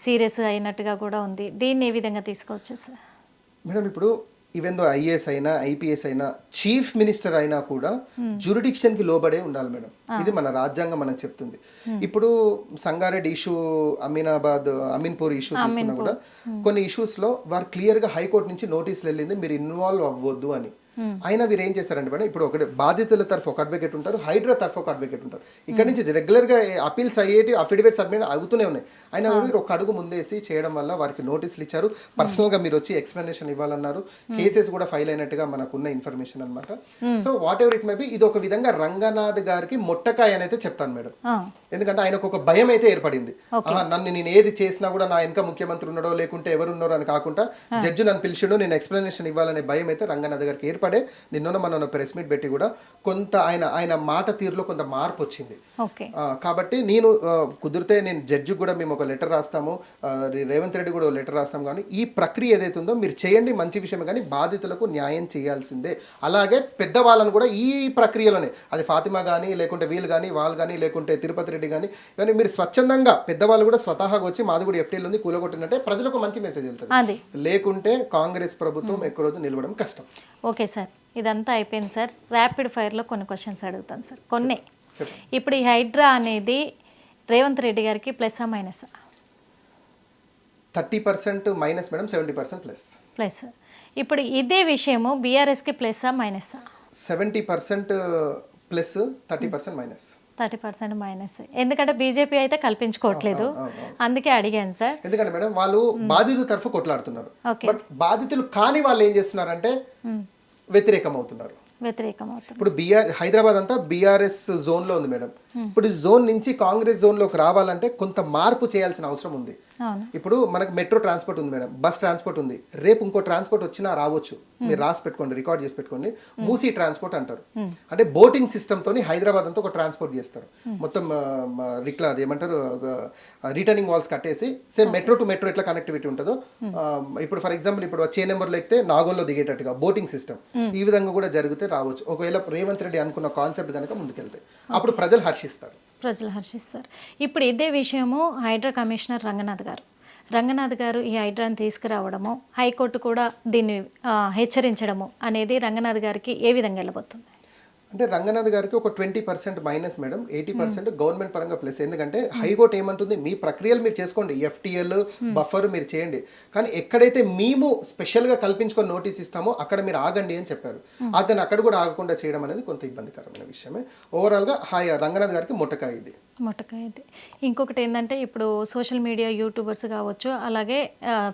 సీరియస్ అయినట్టుగా కూడా ఉంది. దీన్ని ఏ విధంగా తీసుకోవచ్చు సార్? మేడం ఇప్పుడు ఈవెన్ దో IAS అయినా IPS అయినా చీఫ్ మినిస్టర్ అయినా కూడా జ్యూరిడిక్షన్కి లోబడే ఉండాలి మేడం. ఇది మన రాజ్యాంగం మనకు చెప్తుంది. ఇప్పుడు సంగారెడ్డి ఇష్యూ, అమీన్పూర్ ఇష్యూ తీసుకున్నా కూడా కొన్ని ఇష్యూస్లో వారు క్లియర్గా హైకోర్టు నుంచి నోటీసులు వెళ్ళింది, మీరు ఇన్వాల్వ్ అవ్వద్దు అని. అయినా వీరు ఏం చేస్తారంటే మేడం, ఇప్పుడు ఒకటి బాధితుల తరఫు ఒక అడ్వకేట్ ఉంటారు, హైడ్రా తరఫు ఒక అడ్వకేట్ ఉంటారు. ఇక్కడ నుంచి రెగ్యులర్గా అపీల్స్ అయ్యేటి, అఫిడవిట్ సబ్మిట్ అవుతూనే ఉన్నాయి. అయినా మీరు ఒక అడుగు ముందేసి చేయడం వల్ల వారికి నోటీసులు ఇచ్చారు, పర్సనల్గా మీరు వచ్చి ఎక్స్ప్లెనేషన్ ఇవ్వాలన్నారు, కేసెస్ కూడా ఫైల్ అయినట్టుగా మనకున్న ఇన్ఫర్మేషన్ అనమాట. So what ever it may be, ఇది ఒక విధంగా రంగనాథ్ గారికి మొట్టకాయ అని అయితే చెప్తాను మేడం. ఎందుకంటే ఆయనకు ఒక భయం అయితే ఏర్పడింది, నన్ను నేను ఏది చేసినా కూడా నా వెనక ముఖ్యమంత్రి ఉన్నాడో లేకుంటే ఎవరు ఉన్నారో అని కాకుండా జడ్జి నన్ను పిలిచిండో నేను ఎక్స్ప్లెనేషన్ ఇవ్వాలనే భయం అయితే రంగనాథ్ గారికి ఏర్పడే నిన్న మన ప్రెస్ మీట్ పెట్టి కూడా కొంత ఆయన మాట తీరులో కొంత మార్పు వచ్చింది. ఓకే. కాబట్టి నేను కుదిరితే నేను జడ్జి కూడా మేము ఒక లెటర్ రాస్తాము, రేవంత్ రెడ్డి కూడా లెటర్ రాస్తాం. కానీ ఈ ప్రక్రియ ఏదైతే ఉందో మీరు చేయండి, మంచి విషయం, కానీ బాధితులకు న్యాయం చేయాల్సిందే. అలాగే పెద్దవాళ్ళను కూడా ఈ ప్రక్రియలోనే, అది ఫాతిమా కానీ లేకుంటే వీళ్ళు కానీ వాళ్ళు కానీ లేకుంటే తిరుపతి రెడ్డి కానీ మీరు స్వచ్ఛందంగా పెద్దవాళ్ళు కూడా స్వతహాగా వచ్చి మాది కూడా ఎఫ్టీఎల్ ఉంది కూలగొట్టినట్టే ప్రజలకు మంచి మెసేజ్ వెళ్తుంది. లేకుంటే కాంగ్రెస్ ప్రభుత్వం ఎక్కువ రోజు నిలవడం కష్టం. ఓకే సార్, ఇదంతా అయిపోయింది సార్. ర్యాపిడ్ ఫైర్లో కొన్ని క్వశ్చన్స్ అడుగుతాను సార్. కొన్ని ఇప్పుడు ఈ హైడ్రా అనేది రేవంత్ రెడ్డి గారికి plus minus? 30% minus madam, 70% plus. Plus. ఇప్పుడు ఇదే విషయము బీఆర్ఎస్కి plus minus? 70% plus, 30% minus. 30% minus. ఎందుకంటే బీజేపీ అయితే కల్పించుకోవట్లేదు, అందుకే అడిగాను సార్. ఎందుకంటే మేడం వాళ్ళు బాధితుల తరఫు కొట్లాడుతున్నారు, బట్ బాధితులు కాని వాళ్ళు ఏం చేస్తున్నారంటే వ్యతిరేకం అవుతున్నారు. ఇప్పుడు హైదరాబాద్ అంతా బీఆర్ఎస్ జోన్ లో ఉంది మేడం. ఇప్పుడు ఈ జోన్ నుంచి కాంగ్రెస్ జోన్ లోకి రావాలంటే కొంత మార్పు చేయాల్సిన అవసరం ఉంది. ఇప్పుడు మనకు మెట్రో ట్రాన్స్పోర్ట్ ఉంది మేడం, బస్ ట్రాన్స్పోర్ట్ ఉంది, రేపు ఇంకో ట్రాన్స్పోర్ట్ వచ్చినా రావచ్చు. మీరు రాసి పెట్టుకోండి, రికార్డ్ చేసి పెట్టుకోండి. మూసీ ట్రాన్స్పోర్ట్ అంటారు, అంటే బోటింగ్ సిస్టమ్ తోని హైదరాబాద్ అంతా ఒక ట్రాన్స్పోర్ట్ చేస్తారు. మొత్తం ఇట్లా అది ఏమంటారు, రిటర్నింగ్ వాల్స్ కట్టేసి సేమ్ మెట్రో టు మెట్రో ఎట్లా కనెక్టివిటీ ఉంటుందో, ఇప్పుడు ఫర్ ఎగ్జాంపుల్ ఇప్పుడు వచ్చే నెంబర్లో ఎక్కితే నాగోల్లో దిగేటట్టుగా బోటింగ్ సిస్టమ్, ఈ విధంగా కూడా జరిగితే రావచ్చు. ఒకవేళ రేవంత్ రెడ్డి అనుకున్న కాన్సెప్ట్ కనుక ముందుకెళ్తే అప్పుడు ప్రజలు హర్షిస్తారు. ఇప్పుడు ఇదే విషయము హైడ్రా కమిషనర్ రంగనాథ్ గారు ఈ హైడ్రాని తీసుకురావడము, హైకోర్టు కూడా దీన్ని హెచ్చరించడము అనేది రంగనాథ్ గారికి ఏ విధంగా వెళ్ళబోతుంది? అంటే రంగనాథ్ గారికి ఒక 20% మైనస్ మేడం, 80% గవర్నమెంట్ పరంగా ప్లస్. ఎందుకంటే హైకోర్టు ఏమంటుంది, మీ ప్రక్రియలు మీరు చేసుకోండి, ఎఫ్టీఎల్ బఫర్ మీరు చేయండి, కానీ ఎక్కడైతే మేము స్పెషల్గా కల్పించుకొని నోటీస్ ఇస్తామో అక్కడ మీరు ఆగండి అని చెప్పారు. అతను అక్కడ కూడా ఆగకుండా చేయడం అనేది కొంత ఇబ్బందికరమైన విషయమే. ఓవరాల్గా రంగనాథ్ గారికి మొట్టకాయ ఇది. ఇంకొకటి ఏంటంటే ఇప్పుడు సోషల్ మీడియా యూట్యూబర్స్ కావచ్చు, అలాగే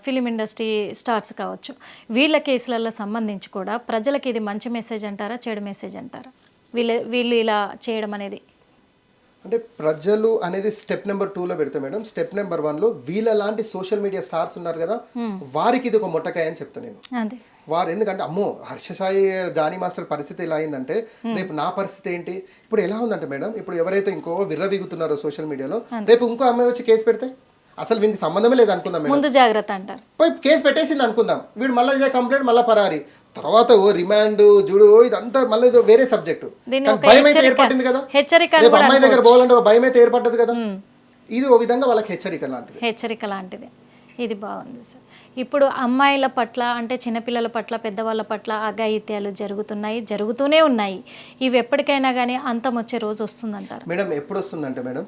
ఫిలిం ఇండస్ట్రీ స్టార్స్ కావచ్చు, వీళ్ళ కేసులలో సంబంధించి కూడా ప్రజలకి ఇది మంచి మెసేజ్ అంటారా, చెడు మెసేజ్ అంటారా వీళ్ళు ఇలా చేయడం అనేది? అంటే ప్రజలు అనేది స్టెప్ నెంబర్ 2లో పెడతాం మేడం. స్టెప్ నెంబర్ 1లో వీళ్ళ లాంటి సోషల్ మీడియా స్టార్స్ ఉన్నారు కదా, వారికి ఇది ఒక మొట్టకాయ అని చెప్తాను నేను. వారు ఎందుకంటే అమ్మో హర్షసాయి జానీ మాస్టర్ పరిస్థితి ఎలా అయిందంటే రేపు నా పరిస్థితి ఏంటి? ఇప్పుడు ఎలా ఉందంటే మేడం, ఇప్పుడు ఎవరైతే ఇంకో విర్రవీగుతున్నారో సోషల్ మీడియాలో, రేపు ఇంకో అమ్మాయి వచ్చి కేసు పెడితే అసలు వీనికి సంబంధమే లేదు అనుకుందాం మేడం, ముందు జాగ్రత్త అంటారు. పోయి కేసు పెట్టేసింది అనుకుందాం, వీడు మళ్ళీ ఇదే కంప్లైంట్ మళ్ళీ పరారి, తర్వాత రిమాండ్ జుడు, ఇదంతా మళ్ళీ వేరే సబ్జెక్టు. భయం అయితే ఏర్పడింది కదా, రేపు అమ్మాయి దగ్గర పోవాలంటే భయం అయితే ఏర్పడ్డది కదా. ఇది ఓ విధంగా వాళ్ళకి హెచ్చరిక లాంటిది. ఇది బాగుంది సార్. ఇప్పుడు అమ్మాయిల పట్ల అంటే చిన్నపిల్లల పట్ల పెద్దవాళ్ళ పట్ల అఘాయిత్యాలు జరుగుతూనే ఉన్నాయి. ఇవి ఎప్పటికైనా కానీ అంతం వచ్చే రోజు వస్తుందంటారు మేడం? ఎప్పుడు వస్తుందంటే మేడం,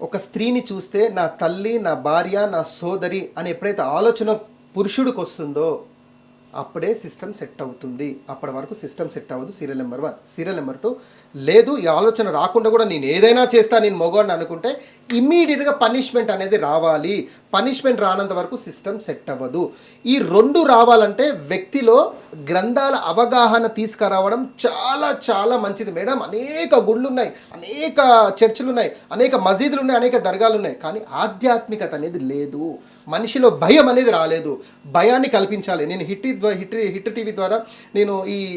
ఒక స్త్రీని చూస్తే నా తల్లి, నా భార్య, నా సోదరి అని ఎప్పుడైతే ఆలోచన పురుషుడికి వస్తుందో అప్పుడే సిస్టమ్ సెట్ అవుతుంది. అప్పటి వరకు సిస్టమ్ సెట్ అవ్వదు. Serial number 1. సీరియల్ నెంబర్ 2, లేదు ఈ ఆలోచన రాకుండా కూడా నేను ఏదైనా చేస్తా, నేను మొగోడిని అనుకుంటే ఇమ్మీడియట్గా పనిష్మెంట్ అనేది రావాలి. పనిష్మెంట్ రానంత వరకు సిస్టమ్ సెట్ అవ్వదు. ఈ 2 రావాలంటే వ్యక్తిలో గ్రంథాల అవగాహన తీసుకురావడం చాలా చాలా మంచిది మేడం. అనేక గుళ్ళు ఉన్నాయి, అనేక చర్చిలు ఉన్నాయి, అనేక మసీదులు ఉన్నాయి, అనేక దర్గాలు ఉన్నాయి, కానీ ఆధ్యాత్మికత అనేది లేదు. మనిషిలో భయం అనేది రాలేదు. భయాన్ని కల్పించాలి. నేను హిట్ టీవీ ద్వారా నేను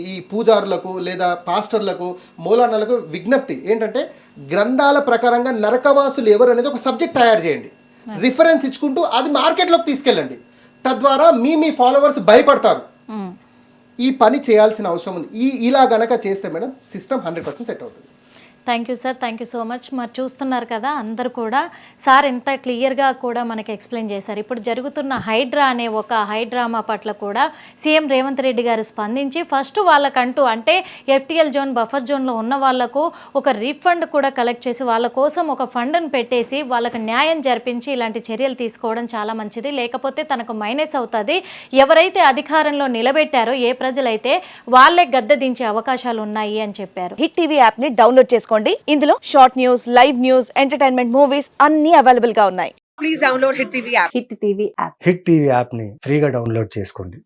ఈ పూజారులకు లేదా పాస్టర్లకు, మౌలానాలకు విజ్ఞప్తి ఏంటంటే, గ్రంథాల ప్రకారంగా నరకవాసులు ఎవరు అనేది ఒక సబ్జెక్ట్ తయారు చేయండి, రిఫరెన్స్ ఇచ్చుకుంటూ అది మార్కెట్లోకి తీసుకెళ్ళండి. తద్వారా మీ ఫాలోవర్స్ భయపడతారు. ఈ పని చేయాల్సిన అవసరం ఉంది. ఇలా గనక చేస్తే మేడం సిస్టమ్ 100% సెట్ అవుతుంది. Thank you sir, thank you so much. మరి చూస్తున్నారు కదా అందరు కూడా, సార్ ఎంత క్లియర్గా కూడా మనకి ఎక్స్ప్లెయిన్ చేశారు. ఇప్పుడు జరుగుతున్న హైడ్రా అనే ఒక హైడ్రామా పట్ల కూడా సీఎం రేవంత్ రెడ్డి గారు స్పందించి ఫస్ట్ వాళ్ళకంటూ అంటే ఎఫ్టీఎల్ జోన్, బఫర్ జోన్లో ఉన్న వాళ్లకు ఒక రీఫండ్ కూడా కలెక్ట్ చేసి వాళ్ళ కోసం ఒక ఫండ్ని పెట్టేసి వాళ్ళకు న్యాయం జరిపించి ఇలాంటి చర్యలు తీసుకోవడం చాలా మంచిది. లేకపోతే తనకు మైనస్ అవుతుంది. ఎవరైతే అధికారంలో నిలబెట్టారో ఏ ప్రజలైతే వాళ్ళే గద్దె దించే అవకాశాలు ఉన్నాయి అని చెప్పారు. హిట్ టీవీ యాప్ ని డౌన్లోడ్ చేసుకోండి. ఇందులో short news, live news, entertainment movies అన్ని అవైలబుల్ గా ఉన్నాయి. Please download Hit TV app. Hit TV app hit TV app ని ఫ్రీగా డౌన్లోడ్ చేసుకోండి.